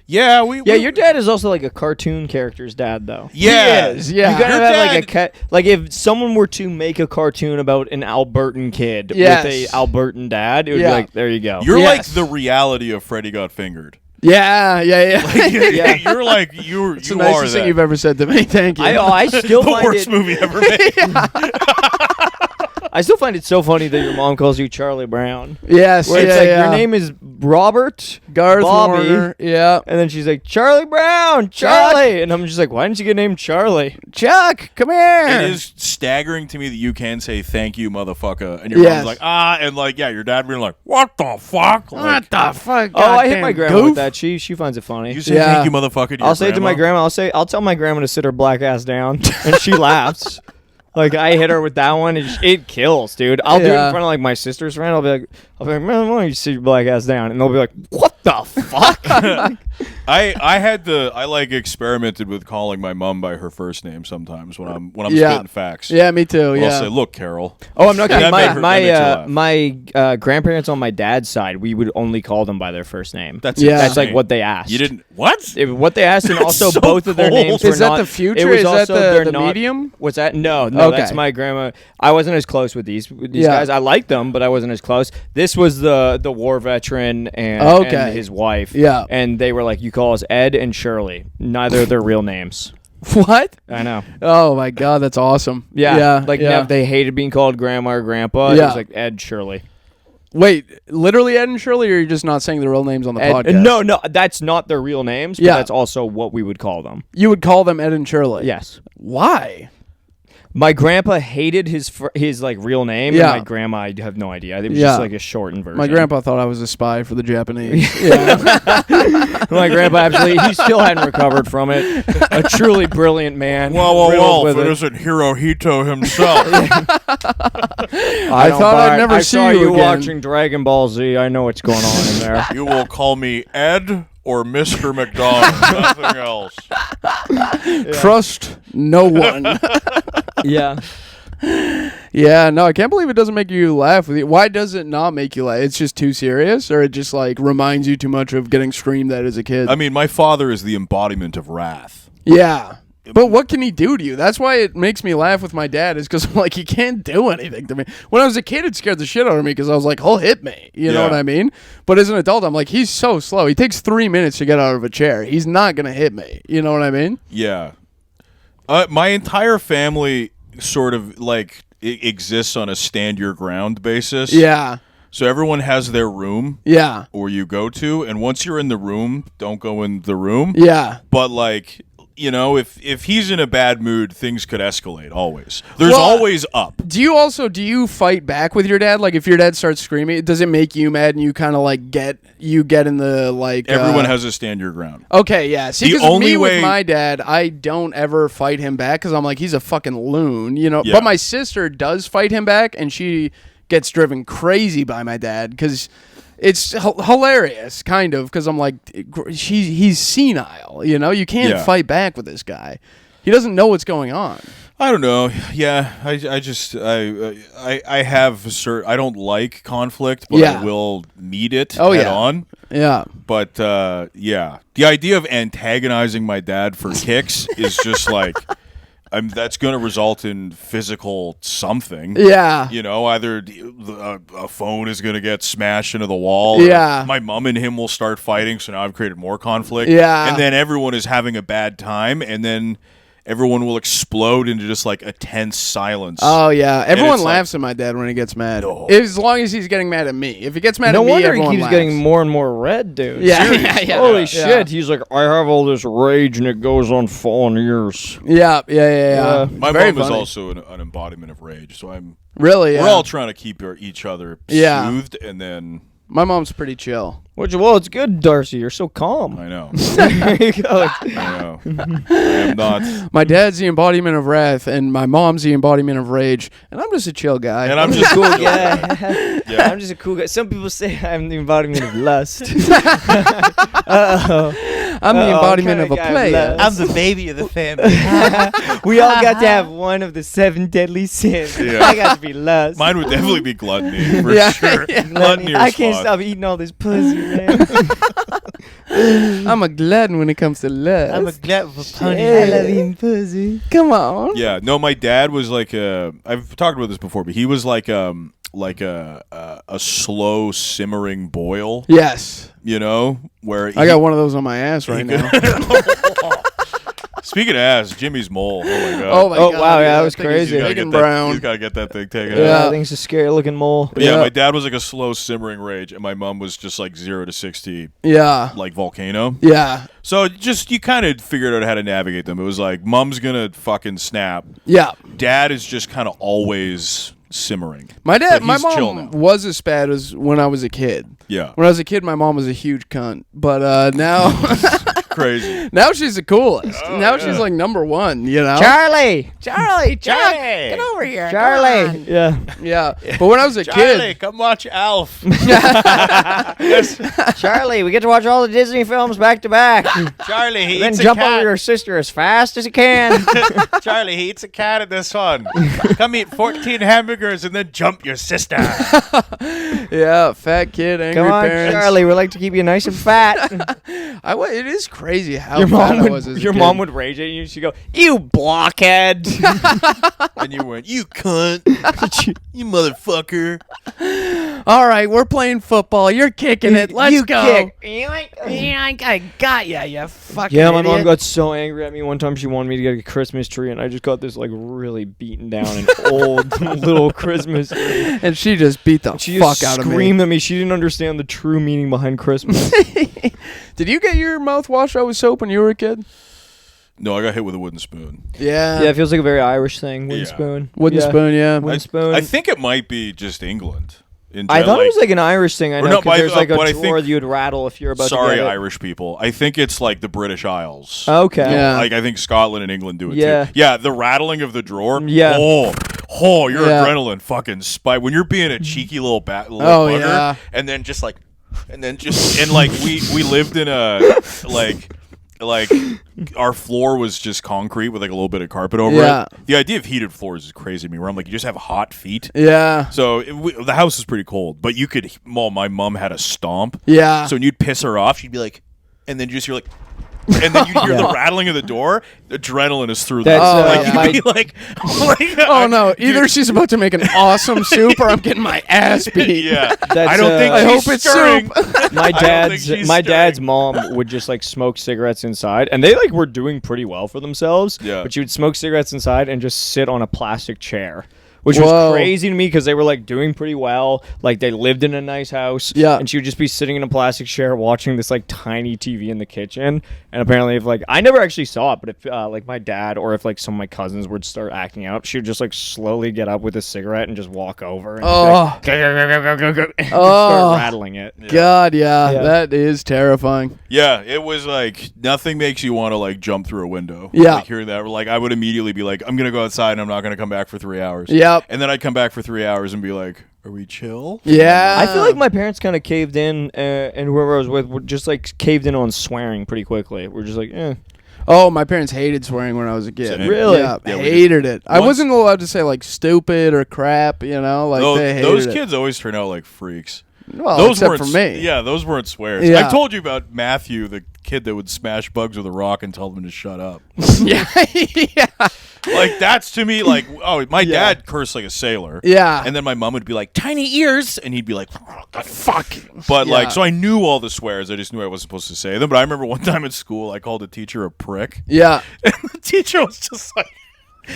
Yeah, your dad is also like a cartoon character's dad, though. Yeah, he is, yeah. You gotta have like a cat. Like if someone were to make a cartoon about an Albertan kid with a Albertan dad, it would be like, there you go. You're like the reality of Freddy Got Fingered. Yeah. You're like you. It's the nicest thing you've ever said to me. Thank you. I still the find worst movie ever made. I still find it so funny that your mom calls you Charlie Brown. Yes. Where it's like your name is Robert Garth Bobby, Warner. Yeah. And then she's like, Charlie Brown, Charlie. And I'm just like, why didn't you get named Charlie? Chuck, come here. It is staggering to me that you can say thank you, motherfucker, and your mom's like, and like, your dad being like, what the fuck? What the fuck? Oh, I hit my grandma with that. She finds it funny. You say thank you, motherfucker, to I'll say it to my grandma. I'll tell my grandma to sit her black ass down, and she laughs. Like I hit her with that one, it kills, dude. I'll do it in Yeah. front of like my sister's friend. I'll be like, man, why don't you sit your black ass down? And they'll be like, what the fuck? I like experimented with calling my mom by her first name sometimes when I'm Yeah. spitting facts. Yeah, me too. I'll Yeah. say, look, Carol. Oh, I'm not kidding. That made her- that makes her laugh. My grandparents on my dad's side, we would only call them by their first name. That's That's like insane. what they asked. You didn't what? What they asked, and also so both of their cold. names were Is that not- the future? It was Is that also the- they're the not- medium? What's that? No, that's Okay. my grandma. I wasn't as close with these Yeah. guys. I liked them, but I wasn't as close. This was the war veteran and, Okay. and his wife. Yeah. And they were like, you call us Ed and Shirley. Neither of their real names. What? I know. Oh my god, that's awesome. Yeah. Yeah. Like yeah. they hated being called grandma or grandpa. It Yeah. was like Ed Shirley. Wait, literally Ed and Shirley, or you're just not saying the real names on the Ed, podcast? no, that's not their real names, but Yeah. that's also what we would call them. You would call them Ed and Shirley. Yes. Why? My grandpa hated his like real name, Yeah. and my grandma, I have no idea. It was Yeah. just like a shortened version. My grandpa thought I was a spy for the Japanese. Yeah. My grandpa absolutely, he still hadn't recovered from it. A truly brilliant man. riddled with it. isn't Hirohito himself. I don't thought I'd buy it. never I see saw you you again. watching Dragon Ball Z. I know what's going on in there. You will call me Ed or Mr. McDonald. Nothing else. Trust no one. Yeah. Yeah, no, I can't believe it doesn't make you laugh. Why does it not make you laugh? It's just too serious, or it just like reminds you too much of getting screamed at as a kid? I mean, my father is the embodiment of wrath. Yeah. But what can he do to you? That's why it makes me laugh with my dad, is because I'm like, he can't do anything to me. When I was a kid, it scared the shit out of me because I was like, he'll hit me. You know Yeah. what I mean? But as an adult, I'm like, he's so slow. He takes 3 minutes to get out of a chair. He's not going to hit me. You know what I mean? Yeah. My entire family sort of like exists on a stand your ground basis. Yeah. So everyone has their room Yeah. or you go to, and once you're in the room, don't go in the room. Yeah. But like, you know, if he's in a bad mood, things could escalate always. There's Well, always up. Do you fight back with your dad? Like, if your dad starts screaming, does it make you mad and you kind of like get in the like... Everyone has a stand your ground. Okay, yeah. See, The because only me way- with my dad, I don't ever fight him back because I'm like, he's a fucking loon, you know? Yeah. But my sister does fight him back, and she gets driven crazy by my dad because it's hilarious, kind of, because I'm like, he's senile, you know? You can't Yeah. fight back with this guy. He doesn't know what's going on. I don't know. Yeah, I have I don't like conflict, but Yeah. I will meet it Oh, head yeah. on. Yeah. But yeah, the idea of antagonizing my dad for kicks is just like, that's going to result in physical something. Yeah. You know, either a phone is going to get smashed into the wall. Yeah. Or my mom and him will start fighting, so now I've created more conflict. Yeah. And then everyone is having a bad time, and then everyone will explode into just like a tense silence. Oh yeah, everyone it's like- laughs at my dad when he gets mad. No. As long as he's getting mad at me. If he gets mad No at me, wonder he everyone keeps laughs. getting more and more red, dude. Yeah, Serious. yeah, yeah. Holy Yeah. shit. He's like, I have all this rage and it goes on fallen years. Yeah, yeah. My Very mom is funny. also an embodiment of rage, so Really. Yeah. we're all trying to keep each other Yeah. soothed, and then My mom's pretty chill. Well, it's good, Darcy. You're so calm. I know, There you go. I know, I am not, My dad's the embodiment of wrath, and my mom's the embodiment of rage, and I'm just a chill guy. and I'm just Cool guy. Yeah. I'm just a cool guy. Some people say I'm the embodiment of lust. I'm the embodiment kinda of a guy of player. lust. I'm the baby of the family. We all got to have one of the 7 deadly sins. Yeah. I got to be lust. mine would definitely be gluttony for Yeah. sure. Yeah. Gluttony or I can't sloth. stop eating all this pussy, man. I'm a glutton when it comes to lust. I'm a glad for pony. I love eating pussy. Come on. Yeah, no, my dad was like I've talked about this before, but he was like a slow simmering boil, Yes. you know, where I got one of those on my ass right now. Speaking of ass, Jimmy's mole. Oh my god. Oh my Oh, god. wow, yeah, that that was thing is crazy. Big and He's brown. got to get that thing taken Yeah. out. I think it's a scary looking mole. But yeah, Yeah. my dad was like a slow simmering rage, and my mom was just like 0 to 60, Yeah. like volcano. Yeah. So just you kind of figured out how to navigate them. It was like mom's gonna fucking snap. Yeah. Dad is just kind of always simmering. My But dad, my he's chill mom now. was as bad as when I was a kid. Yeah. When I was a kid, my mom was a huge cunt. But now, crazy. Now she's the coolest. Oh, Now yeah. she's like number one, you know? Charlie, Charlie, Get over here. Charlie. Yeah, Yeah. But when I was a Charlie, kid, come watch Alf. Charlie. We get to watch all the Disney films back to back. Charlie, he Then eats a jump cat. over your sister as fast as you can. Charlie, he eats a cat in this one. Come eat 14 hamburgers and then jump your sister. yeah, fat kid, angry Come on, parents. Charlie. We like to keep you nice and fat. It is crazy how Your fat mom I was as would. a Your kid. mom would rage at you. She'd go, "You blockhead." And you went, you cunt. You motherfucker. All right, we're playing football. You're kicking it. Let's You go. kick. I got ya, you fucking Yeah, my mom idiot. got so angry at me one time. She wanted me to get a Christmas tree, and I just got this like really beaten down and old little Christmas tree. And she just beat the She fuck just out of me. screamed at me. She didn't understand the true meaning behind Christmas. Did you get your mouth washed out with soap when you were a kid? No, I got hit with a wooden spoon. Yeah. Yeah, it feels like a very Irish thing. Wooden Yeah. spoon. Wooden Yeah. spoon, yeah. Wooden spoon. I think it might be just England. I thought it was like an Irish thing. I Or know no, because but there's like a but I drawer think- that you'd rattle if you're about Sorry, to get it. Irish people. I think it's like the British Isles. Okay. Yeah. Like I think Scotland and England do it Yeah. too. Yeah, the rattling of the drawer. Yeah. Oh, your Yeah. adrenaline fucking spike when you're being a cheeky little little Oh, bugger, yeah. and then like we lived in a like our floor was just concrete with like a little bit of carpet over Yeah. it. The idea of heated floors is crazy to me. Where I'm like, you just have hot feet. Yeah. So the house is pretty cold, but you could. Well, my mom had a stomp. Yeah. So when you'd piss her off, she'd be like, and then just you're like, and then you'd hear the rattling of the door. Adrenaline is through That's, the uh, like, my- you'd be like, Oh no! Either she's about to make an awesome soup, or I'm getting my ass beat. Yeah, That's, I don't think I she's hope it's stirring. My don't think she's dad's stirring. mom would just like smoke cigarettes inside, and they like were doing pretty well for themselves. Yeah. But she would smoke cigarettes inside and just sit on a plastic chair, which Whoa. was crazy to me because they were like doing pretty well. Like they lived in a nice house. Yeah. And she would just be sitting in a plastic chair watching this like tiny TV in the kitchen. And apparently, if like I never actually saw it, but if like my dad or if like some of my cousins would start acting out, she would just like slowly get up with a cigarette and just walk over and Oh. just, like, and Oh. start rattling it. God, yeah, Yeah. that is terrifying. Yeah, it was like nothing makes you want to like jump through a window. Yeah. like hearing that, like I would immediately be like, I'm gonna go outside and I'm not gonna come back for 3 hours. Yep. And then I'd come back for 3 hours and be like, are we chill? Yeah. I feel like my parents kind of caved in, and whoever I was with were just like caved in on swearing pretty quickly. We're just like, Oh, my parents hated swearing when I was a kid. Same. Really? Yeah, Yeah, we hated it. I Once- wasn't allowed to say like stupid or crap. You know, like they hated those it. kids always turn out like freaks. Well, Those except weren't for me. Yeah, those weren't swears. Yeah. I told you about Matthew, the kid that would smash bugs with a rock and tell them to shut up. yeah. yeah. Like that's to me like, oh, my dad cursed like a sailor. Yeah. And then my mom would be like, tiny ears, and he'd be like, oh, God, fuck. But like, Yeah. so I knew all the swears. I just knew I wasn't supposed to say them. But I remember one time at school, I called a teacher a prick, Yeah. and the teacher was just like,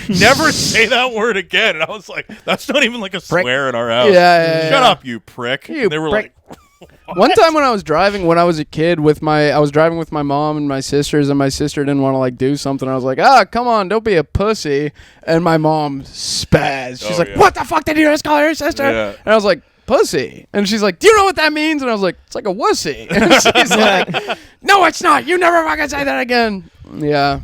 never say that word again. And I was like, that's not even like a swear in our house. Yeah, Shut yeah. up, you prick. You And they were prick. like, One time when I was driving, when I was a kid, I was driving with my mom and my sisters, and my sister didn't want to like do something. I was like, come on, don't be a pussy. And my mom spazzed. She's Oh, like, yeah. what the fuck did you just call your sister? Yeah. And I was like, pussy. And she's like, do you know what that means? And I was like, it's like a wussy. And she's like, no, it's not. You never fucking say that again. Yeah.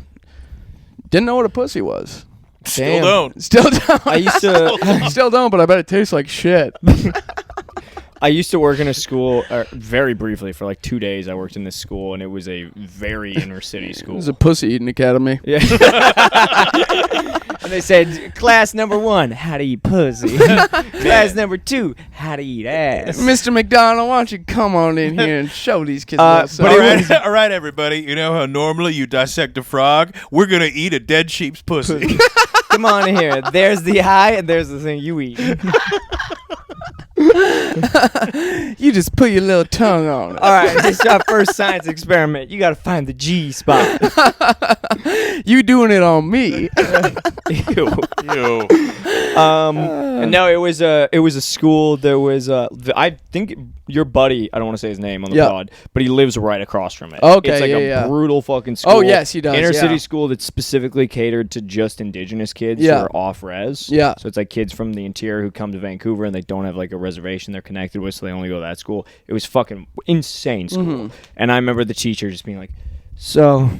Didn't know what a pussy was. still don't. Still don't. I used to. Still don't, but I bet it tastes like shit. I used to work in a school very briefly for like 2 days. I worked in this school, and it was a very inner city It school. was a pussy eating academy. Yeah. And they said, class number 1, how to eat pussy. Class number 2, how to eat ass. Mr. McDonald, why don't you come on in here and show these kids But what's up? it All right, was- all right, everybody. You know how normally you dissect a frog? We're gonna eat a dead sheep's pussy. Come on in here. There's the eye, and there's the thing you eat. You just put your little tongue on it. All right, this is our first science experiment. You got to find the G spot. You doing it on me. Ew. Ew. No, it was a school. There was I think your buddy. I don't want to say his name on the Yeah. pod, but he lives right across from it. Okay, it's like yeah, a yeah. brutal fucking school. Oh, yes, he does, Inner yeah. city school that's specifically catered to just indigenous kids Yeah. who are off res. Yeah. So it's like kids from the interior who come to Vancouver and they don't have like a reservation they're connected with, so they only go to that school. It was fucking insane school. Mm-hmm. And I remember the teacher just being like, So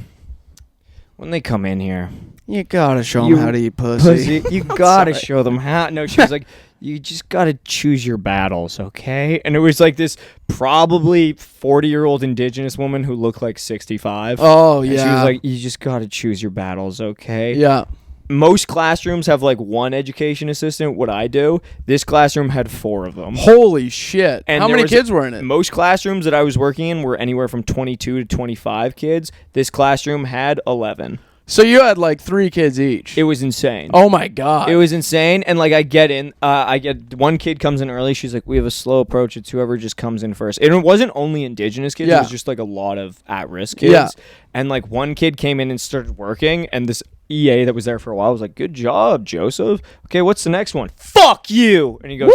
when they come in here, You gotta show You them how to eat pussy. you gotta Sorry. show them how. No, she was like, you just gotta choose your battles, okay? And it was like this probably 40-year-old indigenous woman who looked like 65. Oh And yeah. she was like, you just gotta choose your battles, okay? yeah. Most classrooms have like one education assistant. What I do, this classroom had 4 of them. Holy shit! And How there many was- kids were in it? Most classrooms that I was working in were anywhere from 22 to 25 kids. This classroom had 11. So you had like 3 kids each. It was insane. Oh my god! It was insane. And like I get one kid comes in early. She's like, we have a slow approach. It's whoever just comes in first. And it wasn't only indigenous kids. Yeah. It was just like a lot of at-risk kids. Yeah. And like one kid came in and started working. And this EA that was there for a while was like, good job, Joseph. Okay, what's the next one? Fuck you. And he goes,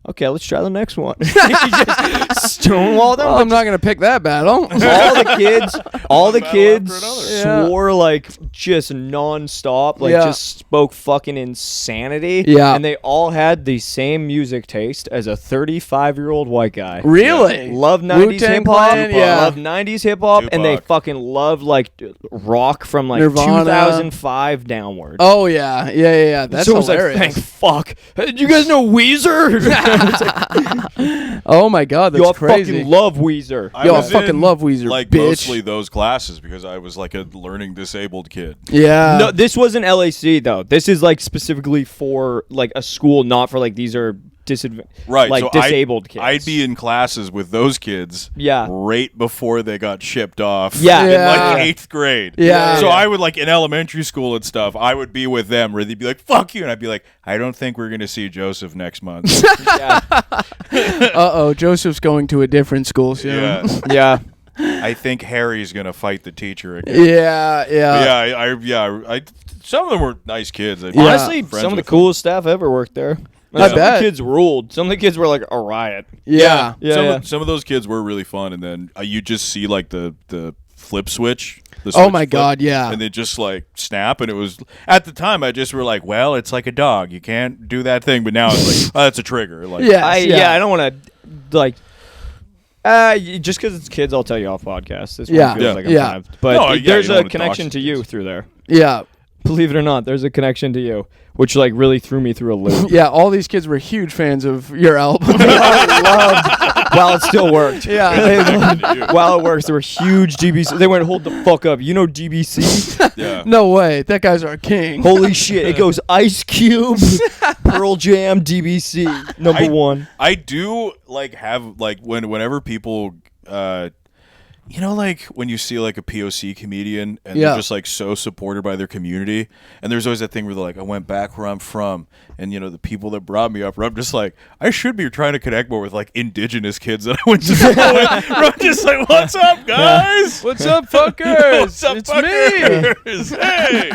okay, let's try the next one. He just stonewalled them. Well, I'm not gonna pick that battle. all the kids Yeah. swore like just nonstop, like Yeah. just spoke fucking insanity. Yeah. And they all had the same music taste as a 35-year-old white guy. Really? Love 90s Wu-Tang hip hop. Clan, yeah. Love 90s hip hop, and they Tupac. fucking love like rock from like Nirvana. 2005 downward. Oh yeah. That's so it was like, hilarious. thank fuck. Hey, do you guys know Weezer? Oh my god, that's Y'all crazy. fucking love Weezer. Yo, I was fucking in, love Weezer, Like bitch. mostly those classes because I was like a learning disabled kid. Yeah. No, this wasn't LAC though. This is like specifically for like a school, not for like these are Right, like so disabled kids. I'd be in classes with those kids. Yeah. Right before they got shipped off. Yeah. In Yeah. like 8th grade. Yeah. So Yeah. I would like in elementary school and stuff. I would be with them where they'd be like, "Fuck you," and I'd be like, "I don't think we're gonna see Joseph next month." yeah. Joseph's going to a different school soon. yeah. yeah. I think Harry's gonna fight the teacher again. Yeah. But I some of them were nice kids. I'd be Honestly, friends some of the with them. coolest staff ever worked there. I Some of bet. the kids ruled. Some of the kids were like a riot. Yeah. Yeah, some, yeah. Some of those kids were really fun, and then you just see like the flip switch. The Oh switch my flip, God, yeah. And they just like snap, and it was at the time I just were like, well, it's like a dog, you can't do that thing. But now it's like, oh, that's a trigger. Like, Yeah. I don't want to like. Just because it's kids, I'll tell you off podcast. This Yeah. one feels like I'm Yeah. kind of, but No, yeah, there's you don't a wanna connection dox to the you kids. through there. Yeah. Believe it or not, there's a connection to you, which like really threw me through a loop. Yeah. All these kids were huge fans of your album. While it still worked. Yeah. While it works, there were huge DBC. They went, hold the fuck up. You know DBC? yeah. No way. That guy's our king. Holy shit. It goes Ice Cube, Pearl Jam, DBC, number 1. I do like have like whenever people you know, like when you see like a POC comedian and Yeah. they're just like so supported by their community, and there's always that thing where they're like, I went back where I'm from, and you know the people that brought me up, where I'm just like, I should be trying to connect more with like indigenous kids that I went to school with. Where I'm just like, what's up, guys? What's up, fuckers? What's up, It's me. fuckers? Hey,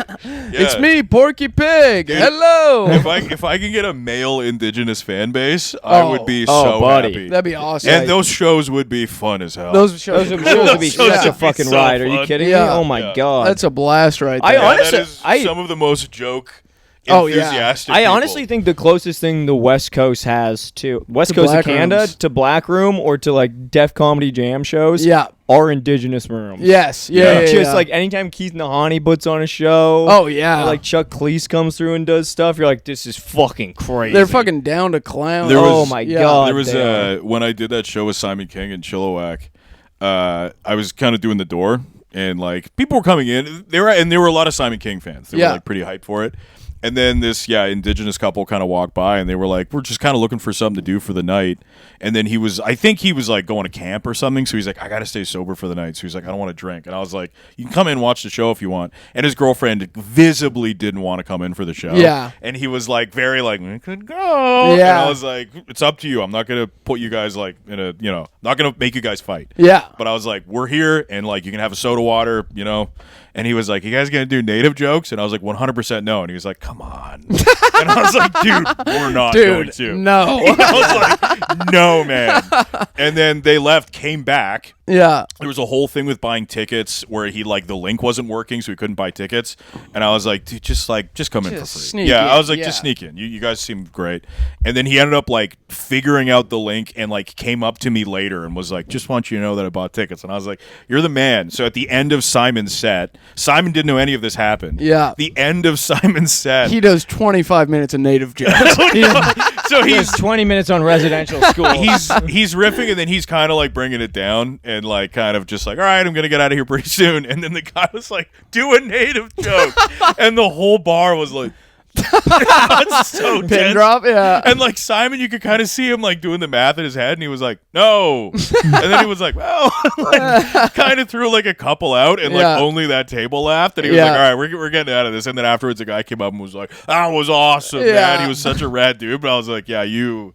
It's Yeah. me, Porky Pig. Dude, Hello. If I can get a male indigenous fan base, I Oh. would be Oh, so buddy. happy. That'd be awesome. And those shows would be fun as hell. Those shows Those would would be Those such would a be fucking so ride. Are you fun. kidding Yeah. me? Oh my Yeah. god. That's a blast right I there. Yeah, honestly- that is I- some of the most joke, Oh, yeah. enthusiastic. I people. honestly think the closest thing the West Coast has to West To Coast of Black Canada Rooms. to Black Room or to like Def Comedy Jam shows Yeah. are indigenous rooms. Yes. Yeah. Yeah. Just yeah. like anytime Keith Nahani puts on a show. Oh yeah. or, like Chuck Cleese comes through and does stuff, you're like, this is fucking crazy. they're fucking down to clown. There Oh was- my yeah. god. There was they are. when I did that show with Simon King and Chilliwack, I was kind of doing the door, and like people were coming in. There were a lot of Simon King fans. They Yeah. were like pretty hyped for it. And then this indigenous couple kind of walked by, and they were like, we're just kind of looking for something to do for the night. And then I think he was like going to camp or something, so he's like, I gotta stay sober for the night. So he's like, I don't want to drink. And I was like, you can come in and watch the show if you want. And his girlfriend visibly didn't want to come in for the show. Yeah. And he was like very like, we could go. Yeah. And I was like, it's up to you. I'm not gonna put you guys like in a, not gonna make you guys fight. Yeah. But I was like, we're here, and like you can have a soda water, And he was like, "You guys gonna do native jokes?" And I was like, "100% no." And he was like, "Come on." And I was like, "Dude, we're not going to." No. I was like, "No, man." And then they left, came back. Yeah. There was a whole thing with buying tickets where he like the link wasn't working, so he couldn't buy tickets. And I was like, "Dude, just come in for Just free." sneak Yeah, in, I was like, yeah. "Just sneak in. You guys seem great." And then he ended up like figuring out the link and like came up to me later and was like, "Just want you to know that I bought tickets." And I was like, "You're the man." So at the end of Simon's set, Simon didn't know any of this happened. Yeah. The end of Simon's set. He does 25 minutes of native jokes. So He's 20 minutes on residential school. he's riffing and then he's kind of like bringing it down and like kind of just like, all right, I'm gonna get out of here pretty soon. And then the guy was like, do a native joke, and the whole bar was like, it's so Pin tense. drop, yeah. And like Simon, you could kind of see him like doing the math in his head, and he was like, no. And then he was like, well, like, kind of threw like a couple out, and like Yeah. only that table laughed. And he was Yeah. like, all right, we're getting out of this. And then afterwards, the guy came up and was like, that was awesome, Yeah. man. He was such a rad dude. But I was like, yeah, you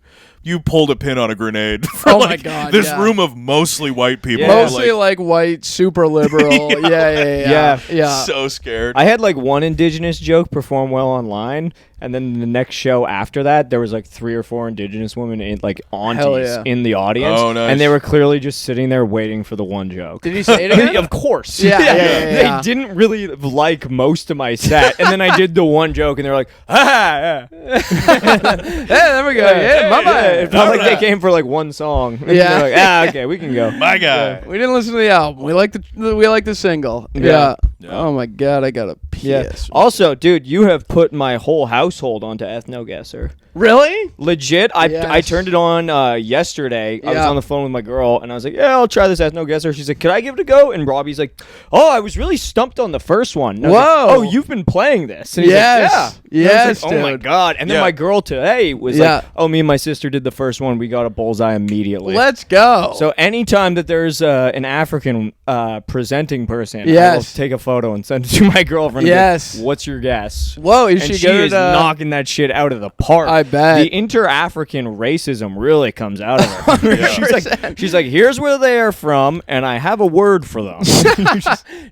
pulled a pin on a grenade for Oh my like God, this yeah. room of mostly white people. Yeah. Mostly like white, super liberal. Yeah. So scared. I had like one indigenous joke perform well online, and then the next show after that, there was like 3 or 4 indigenous women in like aunties yeah. in the audience, Oh, nice. and they were clearly just sitting there waiting for the one joke. Did he say it again? Of course. Yeah, yeah, They didn't really like most of my set, and then I did the one joke, and they were like, yeah. Hey, there we go. Yeah, my bad. It felt like they came for like one song. And Yeah. they're like, okay, we can go. My guy. We didn't listen to the album. We like the single. Yeah. Yeah. Oh my God, I got a Yeah. PS. Also, dude, you have put my whole household onto Ethnoguesser. Really? Legit, I Yes. turned it on yesterday. I was Yeah. on the phone with my girl, and I was like, "Yeah, I'll try this Ethnoguesser." She's like, "Could I give it a go?" And Robbie's like, "Oh, I was really stumped on the first one." And I was like, Whoa. "Oh, you've been playing this?" And he's Yes. like, "Yeah." And I was Yes, like, oh my dude. god! And then Yeah. my girl today was Yeah. like, "Oh, me and my sister did the first one. We got a bullseye immediately." Let's go. So anytime that there's an African presenting person, I will Yes. take a photo and send it to my girlfriend. and be like, Yes. "What's your guess?" whoa, is And she she good is at knocking that shit out of the park. I bet. The inter-African racism really comes out of her. she's like, here's where they are from, and I have a word for them.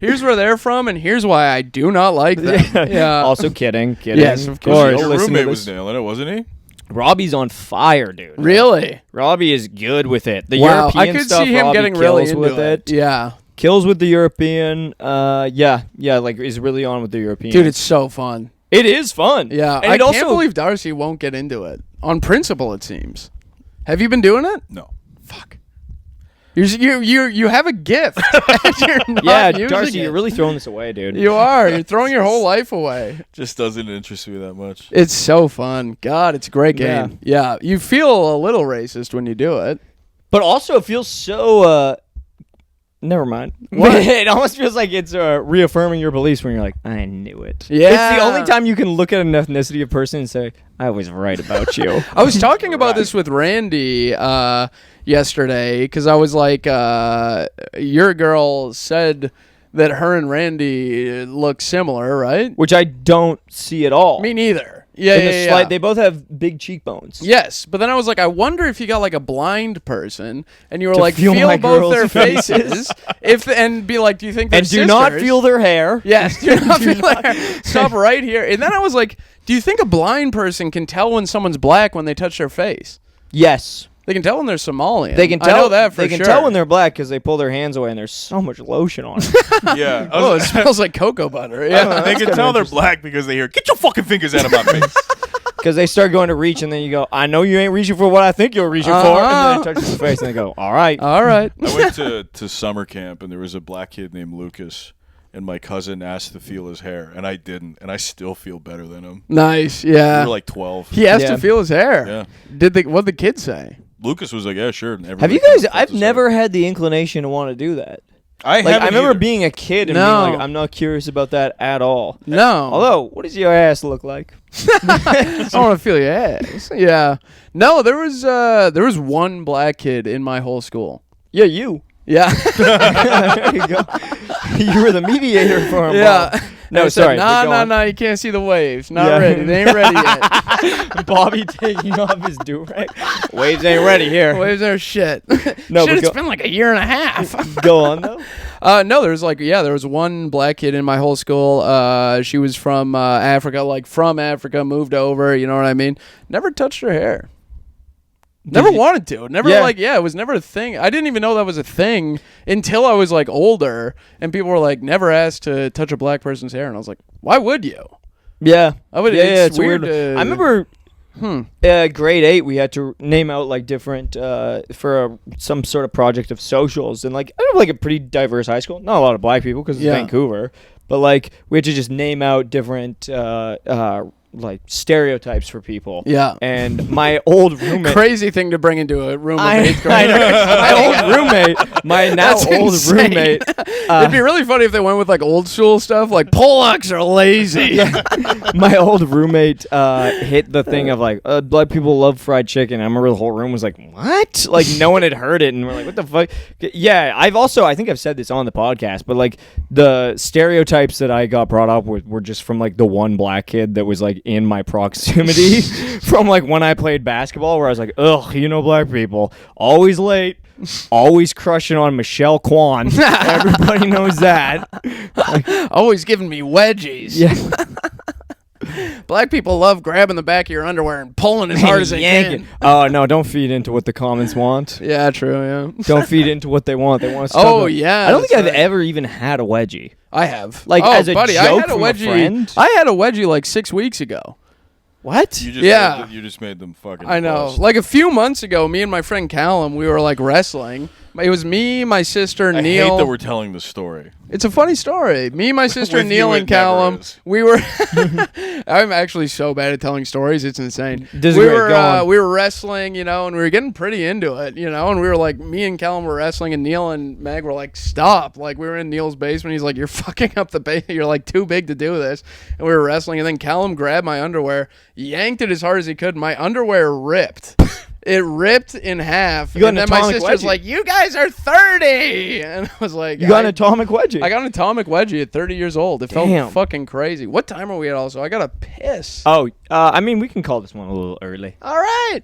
Here's where they're from, and here's why I do not like them. Yeah. Also kidding. Yes, of She'll course. Your listen to roommate this. was nailing it, wasn't he? Robbie's on fire, dude. Really? Robbie is good with it. The Wow. I European could stuff, see him Robbie getting really kills into with it. Yeah. Kills with the European. Yeah, like is really on with the European. Dude, it's so fun. it is fun. Yeah. and I it can't also believe Darcy won't get into it. On principle, it seems. Have you been doing it? No. Fuck. You have a gift. and you're not yeah, using Darcy, it. you're really throwing this away, dude. You are. You're throwing your whole life away. Just doesn't interest me that much. It's so fun. God, it's a great game. Yeah. You feel a little racist when you do it. But also, it feels so. Never mind. What? It almost feels like it's reaffirming your beliefs when you're like, I knew it. Yeah. It's the only time you can look at an ethnicity of person and say, I was right about you. I was talking about this with Randy yesterday because I was like, your girl said that her and Randy look similar, right? Which I don't see at all. Me neither. Yeah, In the yeah, slight, yeah. they both have big cheekbones. Yes, but then I was like, I wonder if you got like a blind person and you were To like, feel feel my both girl's their faces. faces, and be like, do you think they're And do not sisters? feel their hair. Yes, do not feel their stop right here. And then I was like, do you think a blind person can tell when someone's black when they touch their face? Yes. They can tell when they're Somalian. They can tell I know that for They can sure. tell when they're black because they pull their hands away and there's so much lotion on it. Yeah. Oh, it smells like cocoa butter. Yeah. They can tell they're black because they hear, get your fucking fingers out of my face. Because they start going to reach and then you go, I know you ain't reaching for what I think you're reaching for. And then it touches your face and they go, all right. All right. I went to summer camp and there was a black kid named Lucas, and my cousin asked to feel his hair, and I didn't, and I still feel better than him. Nice. We Yeah. were like 12. He has Yeah. to feel his hair. Yeah. What'd the kid say? Lucas was like, yeah, sure. And Have everybody you guys, felt I've his never hair. had the inclination to want to do that. I Like, I haven't remember either. being a kid and No. being like, I'm not curious about that at all. No. Although, what does your ass look like? I want to feel your ass. Yeah. No, there was one black kid in my whole school. Yeah, you. Yeah. There you go. You were the mediator for him. Yeah. No, I said, sorry. Nah, you can't see the waves. Not ready. They ain't ready yet. Bobby taking off his do-rag. Waves ain't ready here. Waves are shit. No, shit, but it's been like a year and a half. Go on, though. No, there was one black kid in my whole school. She was from Africa, moved over, you know what I mean? Never touched her hair. Never wanted to. Never it was never a thing. I didn't even know that was a thing until I was like older, and people were like, never asked to touch a black person's hair, and I was like, why would you? Yeah. I would. It's weird. I remember grade 8, we had to name out like different for some sort of project of socials, and like I have like a pretty diverse high school. Not a lot of black people because it's Vancouver, but like we had to just name out different like stereotypes for people. Yeah. And my old roommate. Crazy thing to bring into a room of 8th grade. My old roommate. It'd be really funny if they went with like old school stuff, like Polacks are lazy. My old roommate hit the thing of like black people love fried chicken. I remember the whole room was like, what? Like no one had heard it, and we're like, what the fuck? Yeah, I think I've said this on the podcast, but like the stereotypes that I got brought up with were just from like the one black kid that was like in my proximity from like when I played basketball, where I was like, ugh, black people always late, always crushing on Michelle Kwan. Everybody knows that. Like, always giving me wedgies. Yeah. Black people love grabbing the back of your underwear and pulling as hard as they can. Oh no, don't feed into what the comments want. Yeah, true. Yeah. Don't feed into what they want. They want to. Oh yeah. I don't think I've ever even had a wedgie. I have. Like as a buddy, joke I had a from wedgie. a friend. I had a wedgie like 6 weeks ago. What? You just made them fucking. I know. bust. Like a few months ago, me and my friend Callum, we were like wrestling. It was me, my sister, I Neil. hate that we're telling the story. It's a funny story. Me, my sister, With Neil, you, and it never Callum. is. We were. I'm actually so bad at telling stories. It's insane. This is great. Go on. We were wrestling, and we were getting pretty into it, and we were like, me and Callum were wrestling, and Neil and Meg were like, stop. Like we were in Neil's basement. He's like, you're fucking up the base. You're like too big to do this. And we were wrestling, and then Callum grabbed my underwear, yanked it as hard as he could. My underwear ripped. It ripped in half. You got and an then my atomic sister's wedgie. like, you guys are 30. And I was like, You got an atomic wedgie. I got an atomic wedgie at 30 years old. It felt Damn. fucking crazy. What time are we at also? I got to piss. Oh, I mean, we can call this one a little early. All right.